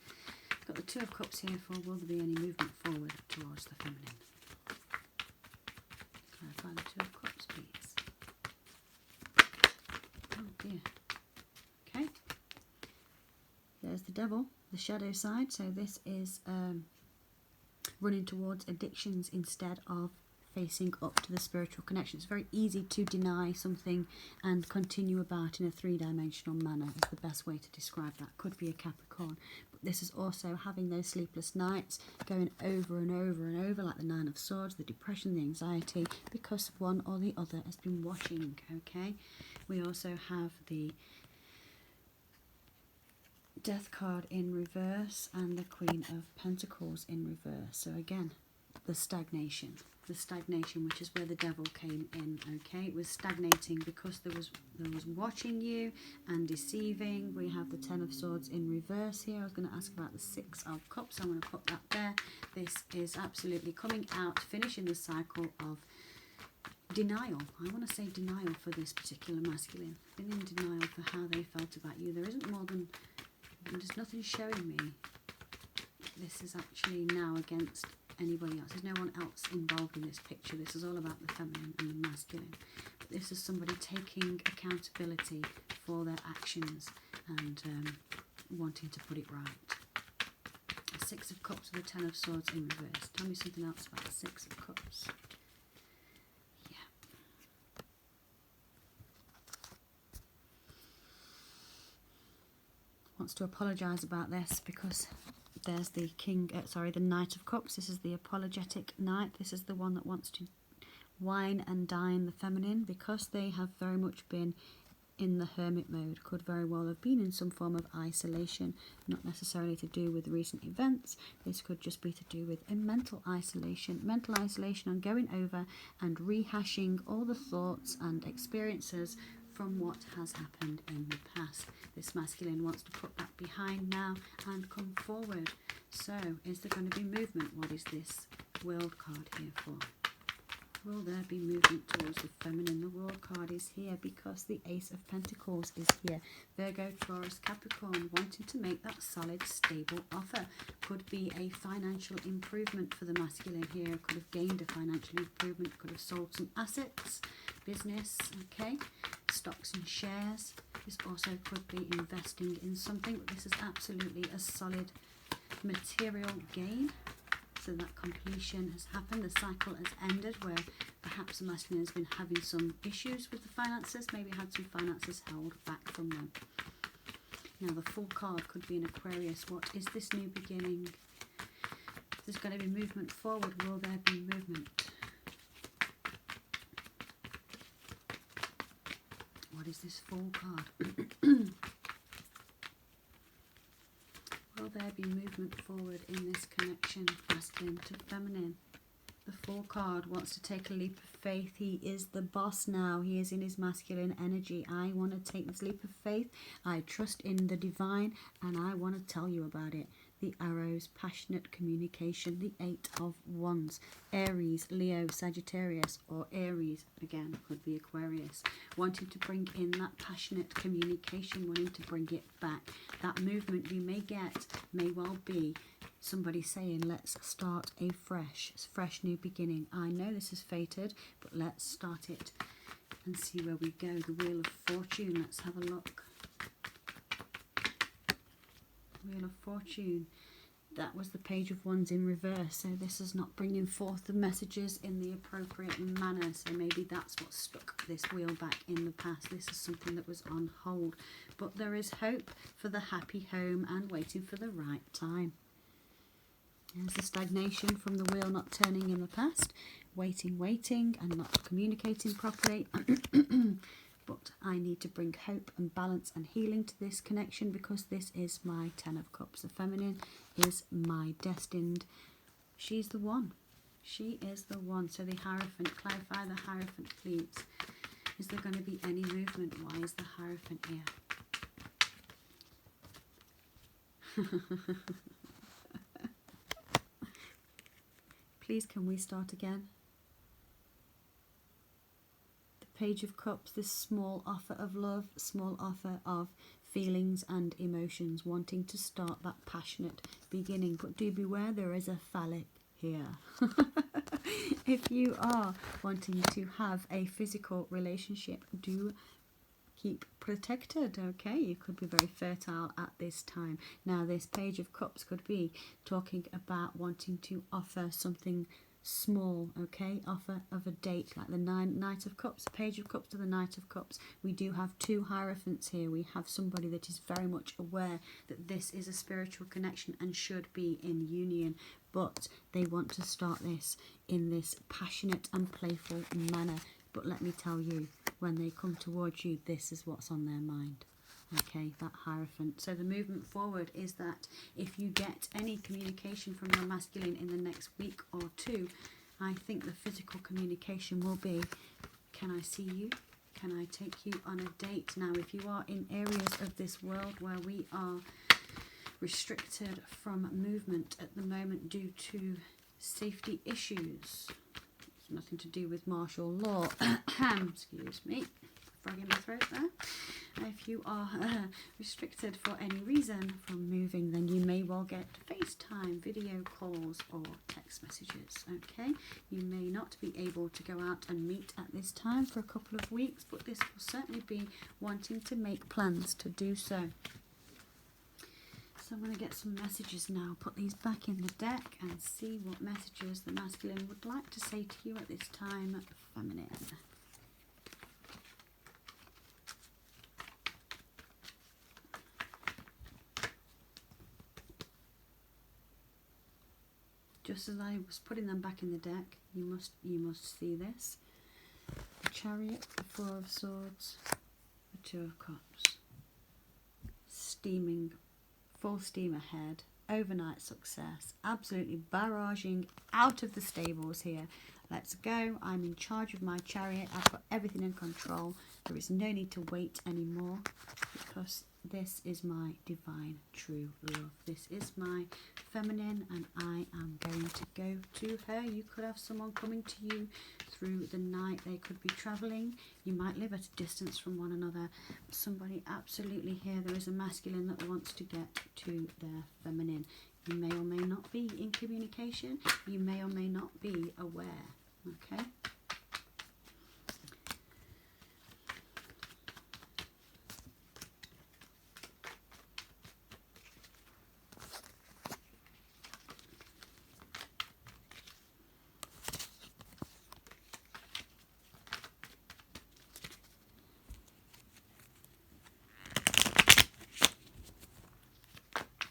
got the Two of Cups here for? Will there be any movement forward towards the feminine? Clarify the Two of Cups, please. Oh dear. Okay. There's the Devil, the shadow side. So this is running towards addictions instead of facing up to the spiritual connection. It's very easy to deny something and continue about in a three-dimensional manner is the best way to describe that. Could be a Capricorn, but this is also having those sleepless nights, going over and over and over, like the Nine of Swords, the depression, the anxiety, because one or the other has been watching. Okay, we also have the Death card in reverse and the Queen of Pentacles in reverse. So again, the stagnation, which is where the Devil came in. Okay, it was stagnating because there was watching you and deceiving. We have the Ten of Swords in reverse here. I was going to ask about the Six of Cups. I'm going to put that there. This is absolutely coming out, finishing the cycle of denial. I want to say denial for this particular masculine. Been in denial for how they felt about you. There isn't more than, there's nothing showing me this is actually now against anybody else. There's no one else involved in this picture. This is all about the feminine and the masculine. But this is somebody taking accountability for their actions and wanting to put it right. The Six of Cups with the Ten of Swords in reverse. Tell me something else about the Six of Cups. Yeah. Wants to apologise about this because there's the the Knight of Cups. This is the apologetic knight. This is the one that wants to wine and dine the feminine because they have very much been in the hermit mode. Could very well have been in some form of isolation, not necessarily to do with recent events. This could just be to do with a mental isolation on going over and rehashing all the thoughts and experiences from what has happened in the past. This masculine wants to put that behind now and come forward. So, is there going to be movement? What is this World card here for? Will there be movement towards the feminine? The World card is here because the Ace of Pentacles is here. Virgo, Taurus, Capricorn, wanting to make that solid, stable offer. Could be a financial improvement for the masculine here. Could have gained a financial improvement. Could have sold some assets, business, okay, stocks and shares. This also could be investing in something, but this is absolutely a solid material gain. So that completion has happened, the cycle has ended, where perhaps the masculine has been having some issues with the finances, maybe had some finances held back from them. Now the Fool card could be an Aquarius. What is this new beginning? If there's going to be movement forward, will there be movement? What is this Fool card? Will there be movement forward in this connection, masculine to feminine? The Fool card wants to take a leap of faith. He is the boss now. He is in his masculine energy. I want to take this leap of faith. I trust in the divine and I want to tell you about it. the arrows, passionate communication, the 8 of Wands, Aries, Leo, Sagittarius, or Aries, again, could be Aquarius, wanting to bring in that passionate communication, wanting to bring it back. That movement you may get may well be somebody saying, let's start a fresh new beginning. I know this is fated, but let's start it and see where we go. The Wheel of Fortune, let's have a look. Wheel of Fortune, that was the Page of Wands in reverse, so this is not bringing forth the messages in the appropriate manner, so maybe that's what stuck this wheel back in the past. This is something that was on hold, but there is hope for the happy home and waiting for the right time. There's the stagnation from the wheel not turning in the past, waiting and not communicating properly. But I need to bring hope and balance and healing to this connection, because this is my 10 of Cups. The feminine is my destined. She's the one. She is the one. So the Hierophant, clarify the Hierophant, please. Is there going to be any movement? Why is the Hierophant here? Please, can we start again? Page of Cups, this small offer of love, small offer of feelings and emotions, wanting to start that passionate beginning. But do beware, there is a phallic here. If you are wanting to have a physical relationship, do keep protected, okay? You could be very fertile at this time. Now, this Page of Cups could be talking about wanting to offer something small, okay? Offer of a date, like the Knight of Cups, Page of Cups to the Knight of Cups. We do have 2 Hierophants here. We have somebody that is very much aware that this is a spiritual connection and should be in union, but they want to start this in this passionate and playful manner. But let me tell you, when they come towards you, this is what's on their mind. Okay, that Hierophant. So the movement forward is that if you get any communication from your masculine in the next week or 2, I think the physical communication will be, can I see you? Can I take you on a date? Now, if you are in areas of this world where we are restricted from movement at the moment due to safety issues, it's nothing to do with martial law, excuse me, frog in my throat there. If you are restricted for any reason from moving, then you may well get FaceTime, video calls or text messages, okay? You may not be able to go out and meet at this time for a couple of weeks, but this will certainly be wanting to make plans to do so. So I'm going to get some messages now, put these back in the deck and see what messages the masculine would like to say to you at this time, feminine. Just as I was putting them back in the deck, you must see this. The Chariot, the 4 of Swords, the 2 of Cups. Steaming, full steam ahead, overnight success, absolutely barraging out of the stables here. Let's go, I'm in charge of my chariot, I've got everything in control. There is no need to wait anymore, because this is my divine true love. This is my feminine, and I am going to go to her. You could have someone coming to you through the night. They could be travelling. You might live at a distance from one another. Somebody absolutely here. There is a masculine that wants to get to their feminine. You may or may not be in communication. You may or may not be aware. Okay?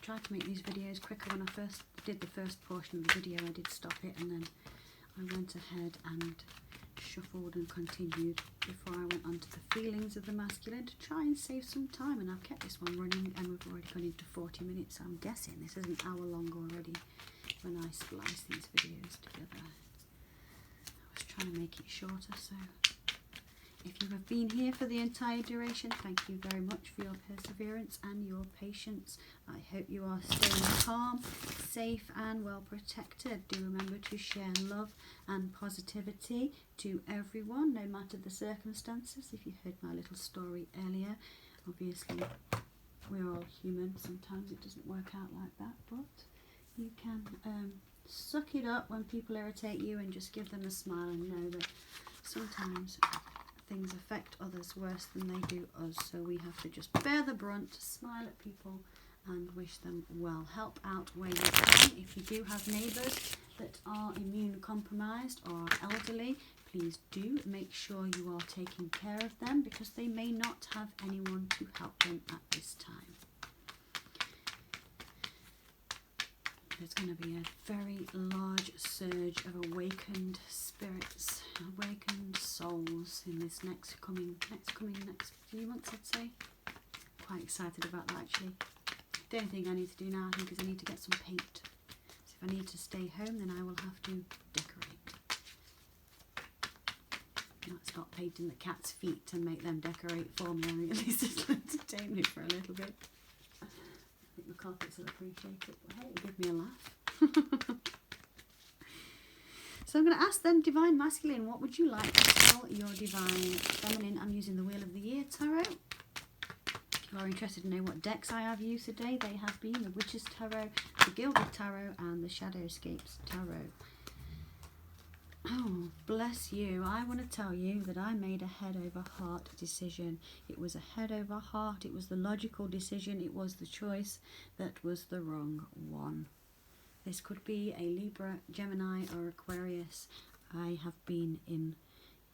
Tried to make these videos quicker. When I first did the first portion of the video, I did stop it and then I went ahead and shuffled and continued before I went on to the feelings of the masculine to try and save some time, and I've kept this one running and we've already gone into 40 minutes, so I'm guessing this is an hour long already when I splice these videos together. I was trying to make it shorter, so If you have been here for the entire duration, thank you very much for your perseverance and your patience. I hope you are staying calm, safe and well protected. Do remember to share love and positivity to everyone, no matter the circumstances. If you heard my little story earlier, obviously we're all human. Sometimes it doesn't work out like that, but you can suck it up when people irritate you and just give them a smile and know that sometimes things affect others worse than they do us, so we have to just bear the brunt, smile at people and wish them well. Help out where you can. If you do have neighbours that are immune compromised or elderly, please do make sure you are taking care of them, because they may not have anyone to help them at this time. There's going to be a very large surge of awakened spirits, awakened souls in this next few months, I'd say. Quite excited about that, actually. The only thing I need to do now, I think, is I need to get some paint. So if I need to stay home, then I will have to decorate. Not start painting the cat's feet and make them decorate for me. I mean, at least it'll entertain me for a little bit. I think the carpets will appreciate it, but hey, it'll give me a laugh. So I'm going to ask then, Divine Masculine, what would you like to tell your Divine Feminine? I'm using the Wheel of the Year Tarot. If you are interested to know what decks I have used today, they have been the Witch's Tarot, the Gilded Tarot and the Shadowscapes Tarot. Oh, bless you. I want to tell you that I made a head over heart decision. It was a head over heart. It was the logical decision. It was the choice that was the wrong one. This could be a Libra, Gemini or Aquarius. I have been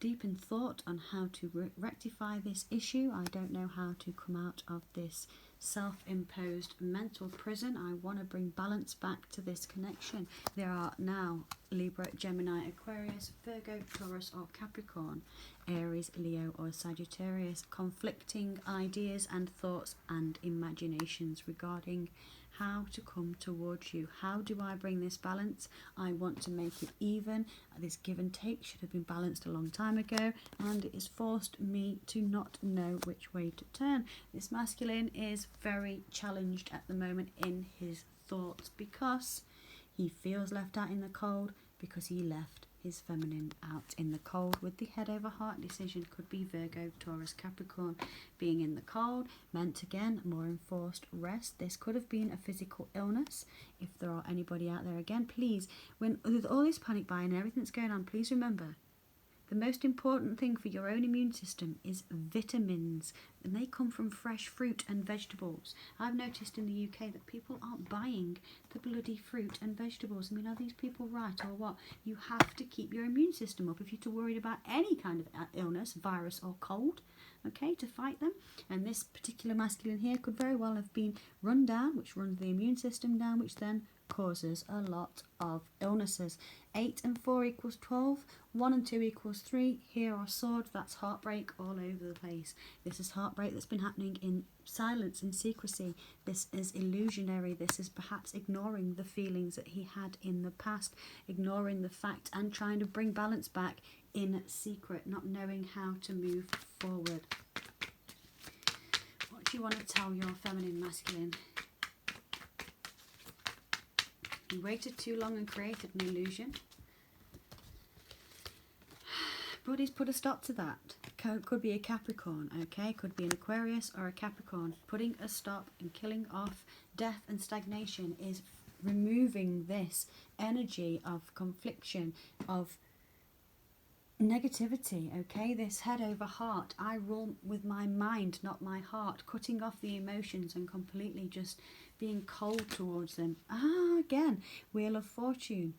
deep in thought on how to rectify this issue. I don't know how to come out of this self-imposed mental prison. I want to bring balance back to this connection. There are now Libra, Gemini, Aquarius, Virgo, Taurus or Capricorn, Aries, Leo or Sagittarius, conflicting ideas and thoughts and imaginations regarding how to come towards you. How do I bring this balance? I want to make it even. This give and take should have been balanced a long time ago, and it has forced me to not know which way to turn. This masculine is very challenged at the moment in his thoughts because he feels left out in the cold, because he left his feminine out in the cold. With the head over heart decision, could be Virgo, Taurus, Capricorn. Being in the cold meant, again, more enforced rest. This could have been a physical illness. If there are anybody out there, again, please, when with all this panic buying and everything that's going on, please remember, the most important thing for your own immune system is vitamins, and they come from fresh fruit and vegetables. I've noticed in the UK that people aren't buying the bloody fruit and vegetables. I mean, are these people right or what? You have to keep your immune system up if you're too worried about any kind of illness, virus or cold, okay, to fight them. And this particular masculine here could very well have been run down, which runs the immune system down, which then causes a lot of illnesses. 8 and 4 equals 12, 1 and 2 equals 3. Here are swords, that's heartbreak all over the place. This is heartbreak that's been happening in silence and secrecy. This is illusionary. This is perhaps ignoring the feelings that he had in the past, ignoring the fact and trying to bring balance back in secret, not knowing how to move forward. What do you want to tell your feminine masculine? He waited too long and created an illusion, but he's put a stop to that. Could be a Capricorn, okay? Could be an Aquarius or a Capricorn. Putting a stop and killing off death and stagnation is removing this energy of confliction, of negativity, okay? This head over heart. I rule with my mind, not my heart. Cutting off the emotions and completely just being cold towards them. Again, Wheel of Fortune.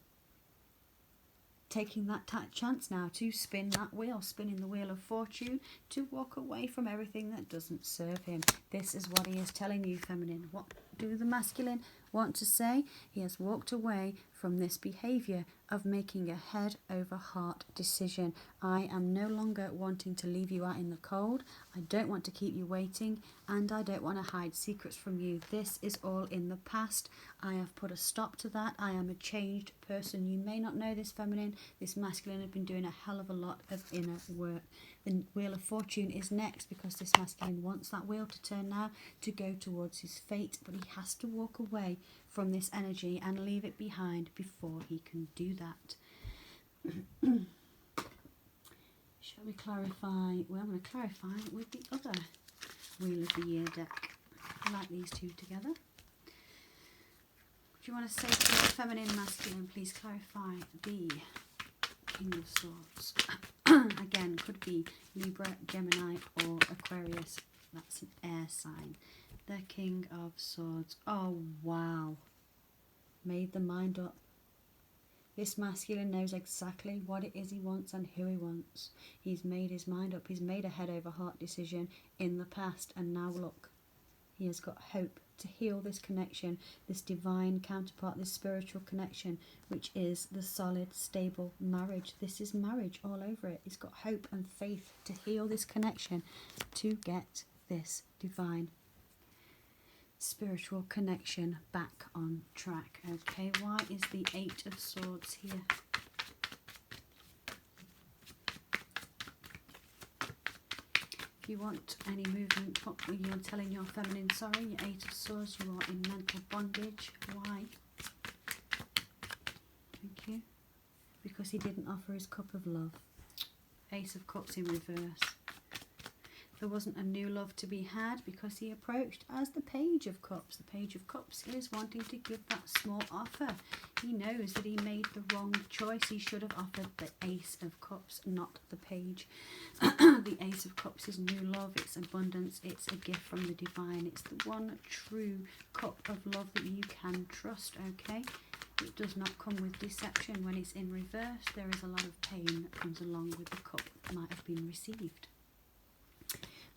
Taking that chance now to spin that wheel, spinning the Wheel of Fortune, to walk away from everything that doesn't serve him. This is what he is telling you, feminine. What do the masculine want to say? He has walked away from this behaviour of making a head over heart decision. I am no longer wanting to leave you out in the cold. I don't want to keep you waiting, and I don't want to hide secrets from you. This is all in the past. I have put a stop to that. I am a changed person. You may not know this, feminine. This masculine has been doing a hell of a lot of inner work. The Wheel of Fortune is next because this masculine wants that wheel to turn now to go towards his fate, but he has to walk away from this energy and leave it behind before he can do that. Shall we clarify? Well, I'm going to clarify with the other Wheel of the Year deck. I like these two together. Do you want to say to your feminine, masculine, please clarify the King of Swords? Again, could be Libra, Gemini or Aquarius. That's an air sign. The King of Swords. Oh, wow. Made the mind up. This masculine knows exactly what it is he wants and who he wants. He's made his mind up. He's made a head over heart decision in the past, and now look, he has got hope to heal this connection, this divine counterpart, this spiritual connection, which is the solid, stable marriage. This is marriage all over it. He's got hope and faith to heal this connection, to get this divine spiritual connection back on track. Okay, why is the Eight of Swords here? If you want any movement, you're telling your feminine, sorry, your Eight of Swords, you are in mental bondage. Why? Thank you. Because he didn't offer his cup of love. Ace of Cups in reverse. There wasn't a new love to be had because he approached as the Page of Cups. The Page of Cups is wanting to give that small offer. He knows that he made the wrong choice. He should have offered the Ace of Cups, not the Page. The Ace of Cups is new love, it's abundance, it's a gift from the divine. It's the one true cup of love that you can trust, okay? It does not come with deception. When it's in reverse, there is a lot of pain that comes along with the cup that might have been received.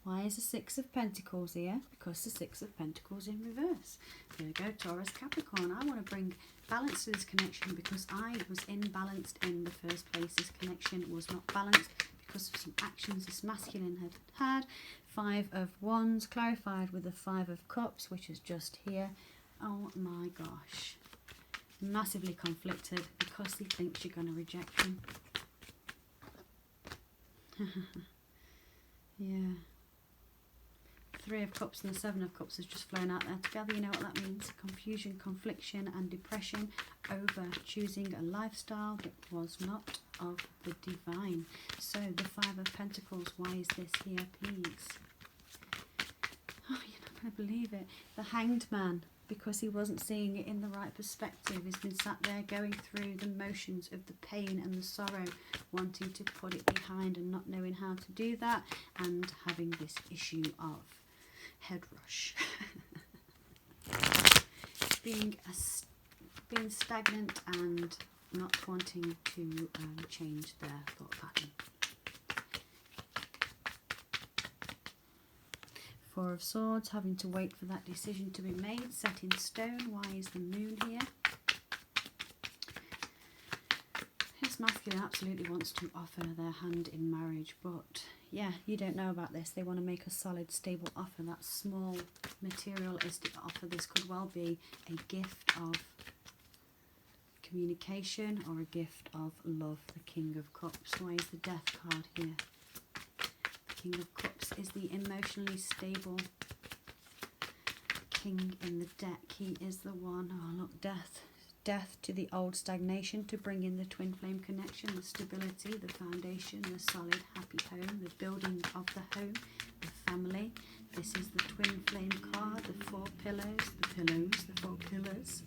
Why is the Six of Pentacles here? Because the Six of Pentacles in reverse. Virgo, Taurus, Capricorn. I want to bring balance to this connection because I was imbalanced in the first place. This connection was not balanced because of some actions this masculine had had. Five of Wands clarified with the Five of Cups, which is just here. Oh my gosh. Massively conflicted because he thinks you're going to reject him. Yeah. Three of Cups and the Seven of Cups has just flown out there together. You know what that means? Confusion, confliction and depression over choosing a lifestyle that was not of the divine. So the Five of Pentacles, why is this here, please? Oh, you're not going to believe it. The Hanged Man, because he wasn't seeing it in the right perspective. He's been sat there going through the motions of the pain and the sorrow, wanting to put it behind and not knowing how to do that, and having this issue of head rush. being stagnant and not wanting to change their thought pattern. Four of Swords, having to wait for that decision to be made, set in stone. Why is the Moon here? This masculine absolutely wants to offer their hand in marriage, but yeah, you don't know about this. They want to make a solid, stable offer. That small materialistic offer, this could well be a gift of communication or a gift of love. The King of Cups. Why is the Death card here? The King of Cups is the emotionally stable king in the deck. He is the one, oh look, Death. Death to the old stagnation, to bring in the twin flame connection, the stability, the foundation, the solid happy home, the building of the home, the family. This is the twin flame card, the four pillars, the four pillars.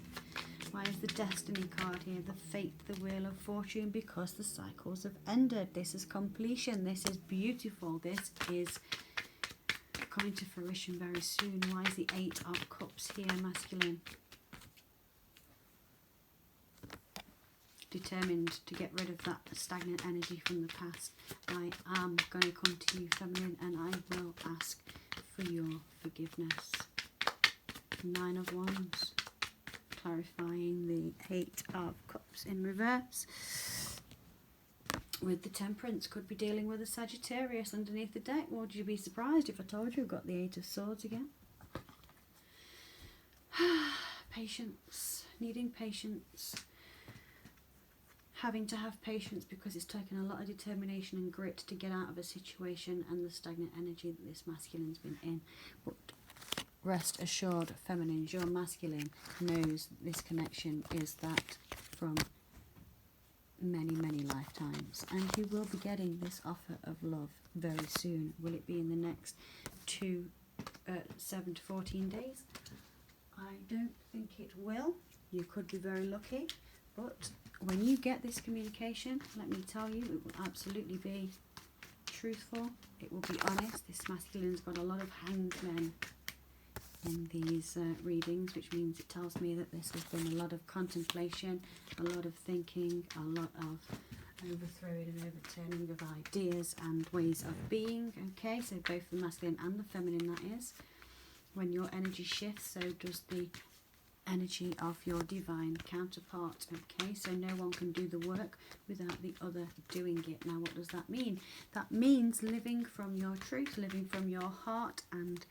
Why is the Destiny card here? The Fate, the Wheel of Fortune, because the cycles have ended. This is completion. This is beautiful. This is coming to fruition very soon. Why is the Eight of Cups here, masculine? Determined to get rid of that stagnant energy from the past. I am going to come to you, feminine, and I will ask for your forgiveness. Nine of Wands, clarifying the Eight of Cups in reverse. With the Temperance, could be dealing with a Sagittarius underneath the deck. Would you be surprised if I told you I've got the Eight of Swords again? Patience, needing patience. having to have patience because it's taken a lot of determination and grit to get out of a situation and the stagnant energy that this masculine's been in. But rest assured, feminines, your masculine knows this connection is that from many, many lifetimes, and you will be getting this offer of love very soon. Will it be in the next 7 to 14 days? I don't think it will. You could be very lucky, but when you get this communication, let me tell you, it will absolutely be truthful. It will be honest. This masculine's got a lot of hanged men in these readings, which means it tells me that this has been a lot of contemplation, a lot of thinking, a lot of overthrowing and overturning of ideas and ways of being. Okay, so both the masculine and the feminine, that is. When your energy shifts, so does the energy of your divine counterpart. Okay, so no one can do the work without the other doing it. Now, what does that mean? That means living from your truth, living from your heart, and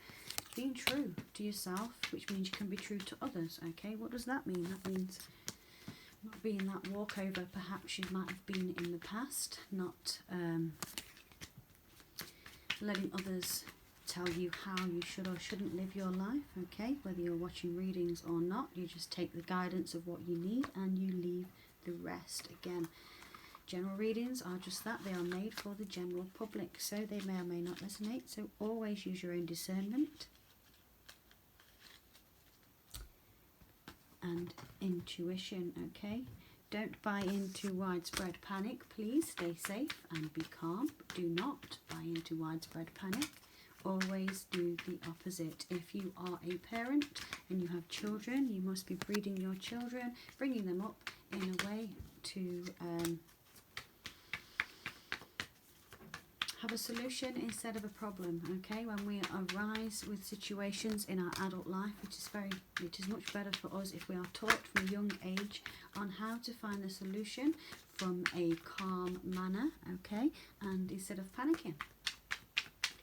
being true to yourself, which means you can be true to others. Okay, what does that mean? That means not being that walkover perhaps you might have been in the past, not letting others tell you how you should or shouldn't live your life. Okay, whether you're watching readings or not, you just take the guidance of what you need and you leave the rest. Again, general readings are just that, they are made for the general public, so they may or may not resonate, so always use your own discernment and intuition. Okay, don't buy into widespread panic. Please stay safe and be calm. Do not buy into widespread panic. Always do the opposite. If you are a parent and you have children, you must be breeding your children, bringing them up in a way to have a solution instead of a problem. Okay, when we arise with situations in our adult life, it is much better for us if we are taught from a young age on how to find the solution from a calm manner. Okay, and instead of panicking.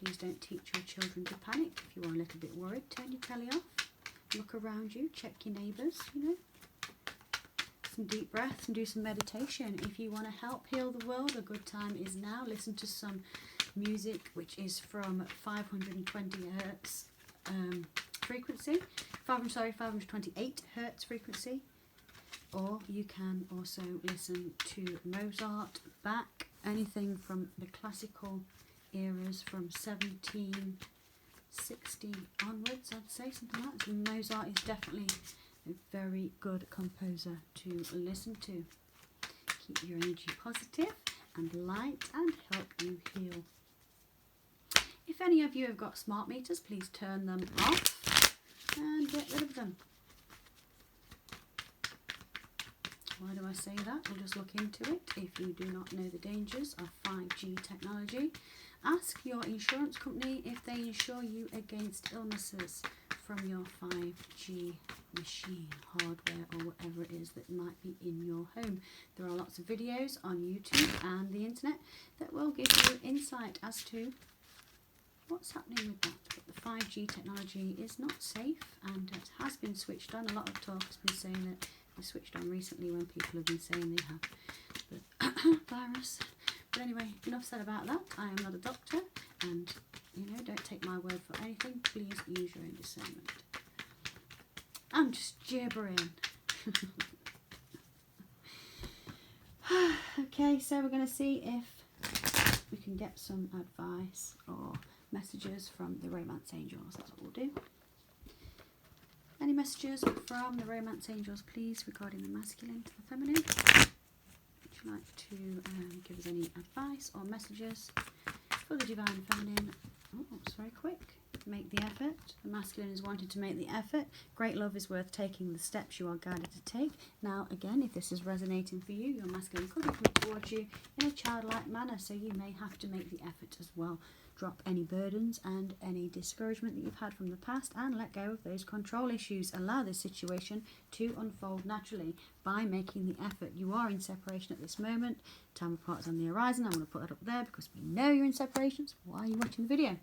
Please don't teach your children to panic. If you are a little bit worried, turn your telly off, look around you, check your neighbours, you know, some deep breaths and do some meditation. If you want to help heal the world, a good time is now. Listen to some music which is from 520 hertz frequency, 528 hertz frequency, or you can also listen to Mozart, Bach, anything from the classical eras from 1760 onwards, I'd say, something like that. So Mozart is definitely a very good composer to listen to. Keep your energy positive and light and help you heal. If any of you have got smart meters, please turn them off and get rid of them. Why do I say that? We'll just look into it. If you do not know the dangers of 5G technology, ask your insurance company if they insure you against illnesses from your 5G machine, hardware, or whatever it is that might be in your home. There are lots of videos on YouTube and the internet that will give you insight as to what's happening with that. But the 5G technology is not safe and it has been switched on. A lot of talk has been saying that it's switched on recently when people have been saying they have the virus. But anyway, enough said about that. I am not a doctor, and you know, don't take my word for anything. Please use your own discernment. I'm just gibbering. Okay, so we're going to see if we can get some advice or messages from the romance angels. That's what we'll do. Any messages from the romance angels, please, regarding the masculine to the feminine? Would you like to give us any advice or messages for the divine feminine? Oh, it's very quick. Make the effort. The masculine is wanting to make the effort. Great love is worth taking the steps you are guided to take. Now, again, if this is resonating for you, your masculine could be coming towards you in a childlike manner, so you may have to make the effort as well. Drop any burdens and any discouragement that you've had from the past and let go of those control issues. Allow this situation to unfold naturally by making the effort. You are in separation at this moment. Time apart is on the horizon. I'm going to put that up there because we know you're in separation. So why are you watching the video?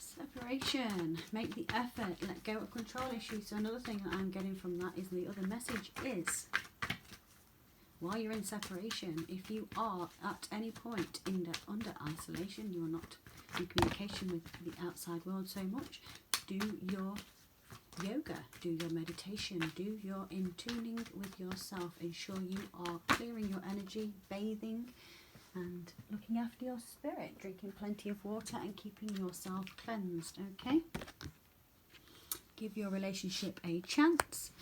Separation. Make the effort. Let go of control issues. So another thing that I'm getting from that is the other message is while you're in separation, if you are at any point under isolation, you're not in communication with the outside world so much, do your yoga, do your meditation, do your in-tuning with yourself. Ensure you are clearing your energy, bathing and looking after your spirit, drinking plenty of water and keeping yourself cleansed, okay? Give your relationship a chance.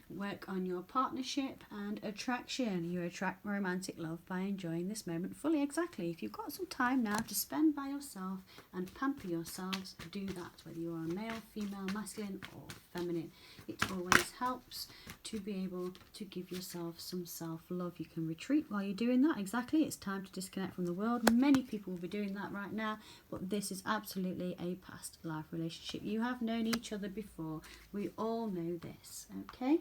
Work on your partnership and attraction. You attract romantic love by enjoying this moment fully. Exactly. If you've got some time now to spend by yourself and pamper yourselves, do that. Whether you are male, female, masculine or feminine. It always helps to be able to give yourself some self-love. You can retreat while you're doing that. Exactly. It's time to disconnect from the world. Many people will be doing that right now, but this is absolutely a past life relationship. You have known each other before. We all know this, okay?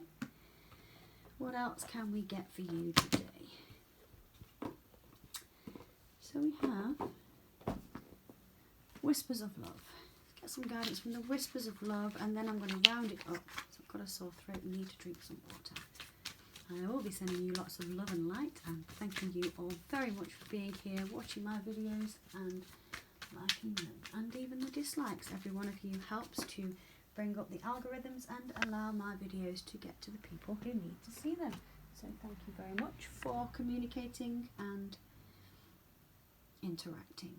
What else can we get for you today? So we have Whispers of Love. Let's get some guidance from the Whispers of Love, and then I'm going to round it up. So I've got a sore throat and need to drink some water. I will be sending you lots of love and light, and thanking you all very much for being here, watching my videos and liking them. And even the dislikes. Every one of you helps to bring up the algorithms and allow my videos to get to the people who need to see them. So thank you very much for communicating and interacting.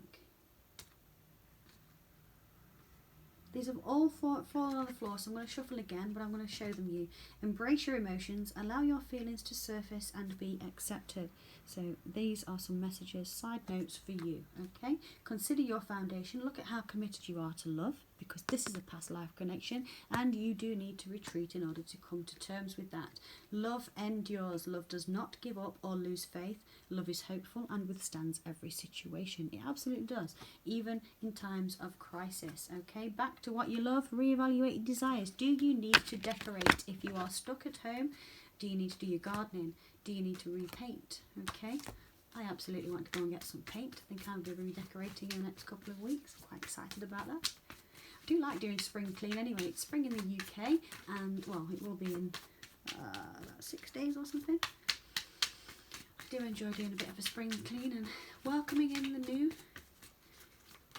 These have all fallen on the floor, so I'm going to shuffle again, but I'm going to show them you. Embrace your emotions, allow your feelings to surface and be accepted. So these are some messages, side notes for you, okay? Consider your foundation. Look at how committed you are to love, because this is a past life connection, and you do need to retreat in order to come to terms with that. Love endures. Love does not give up or lose faith. Love is hopeful and withstands every situation. It absolutely does, even in times of crisis, okay? Back to what you love, reevaluate your desires. Do you need to decorate? If you are stuck at home, do you need to do your gardening? Do you need to repaint? Okay, I absolutely want to go and get some paint. I think I'll be redecorating in the next couple of weeks. I'm quite excited about that. I do like doing spring clean anyway. It's spring in the UK, and well, it will be in about 6 days or something. I do enjoy doing a bit of a spring clean and welcoming in the new.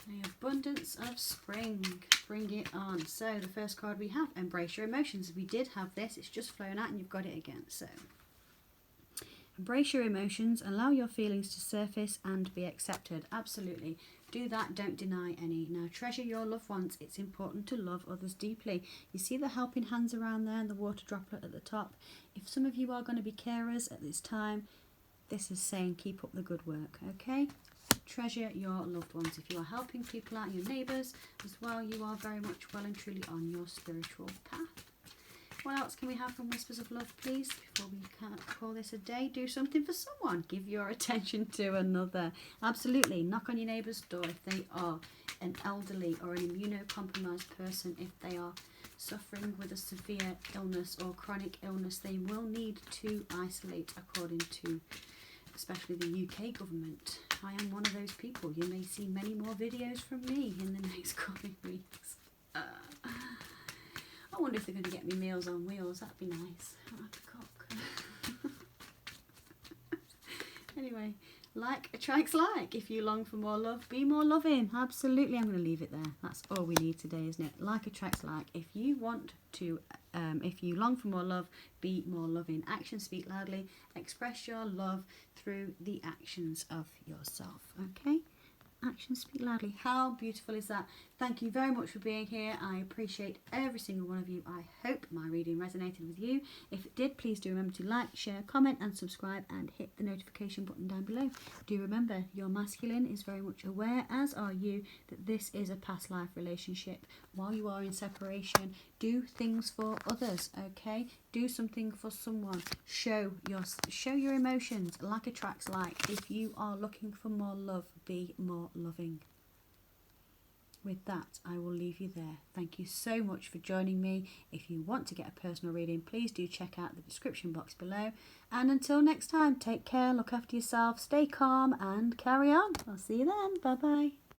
The abundance of spring. Bring it on. So the first card we have, embrace your emotions. We did have this. It's just flown out and you've got it again. So embrace your emotions. Allow your feelings to surface and be accepted. Absolutely. Do that. Don't deny any. Now treasure your loved ones. It's important to love others deeply. You see the helping hands around there and the water droplet at the top. If some of you are going to be carers at this time, this is saying keep up the good work. Okay? Treasure your loved ones. If you are helping people out, your neighbours as well, you are very much well and truly on your spiritual path. What else can we have from Whispers of Love, please? Before we can't call this a day, do something for someone. Give your attention to another. Absolutely. Knock on your neighbour's door if they are an elderly or an immunocompromised person. If they are suffering with a severe illness or chronic illness, they will need to isolate according to especially the UK government. I am one of those people. You may see many more videos from me in the next coming weeks. I wonder if they're going to get me Meals on Wheels. That'd be nice. I'd like to cook. Anyway, like attracts like. If you long for more love, be more loving. Absolutely, I'm going to leave it there. That's all we need today, isn't it? Like attracts like. If you want to, if you long for more love, be more loving. Actions speak loudly. Express your love through the actions of yourself. Okay? Actions speak loudly. How beautiful is that? Thank you very much for being here. I appreciate every single one of you. I hope my reading resonated with you. If it did, please do remember to like, share, comment and subscribe and hit the notification button down below. Do remember, your masculine is very much aware, as are you, that this is a past life relationship. While you are in separation, do things for others, okay? Do something for someone. Show your emotions. Like attracts like. If you are looking for more love, be more loving. With that, I will leave you there. Thank you so much for joining me. If you want to get a personal reading, please do check out the description box below. And until next time, take care, look after yourself, stay calm and carry on. I'll see you then. Bye bye.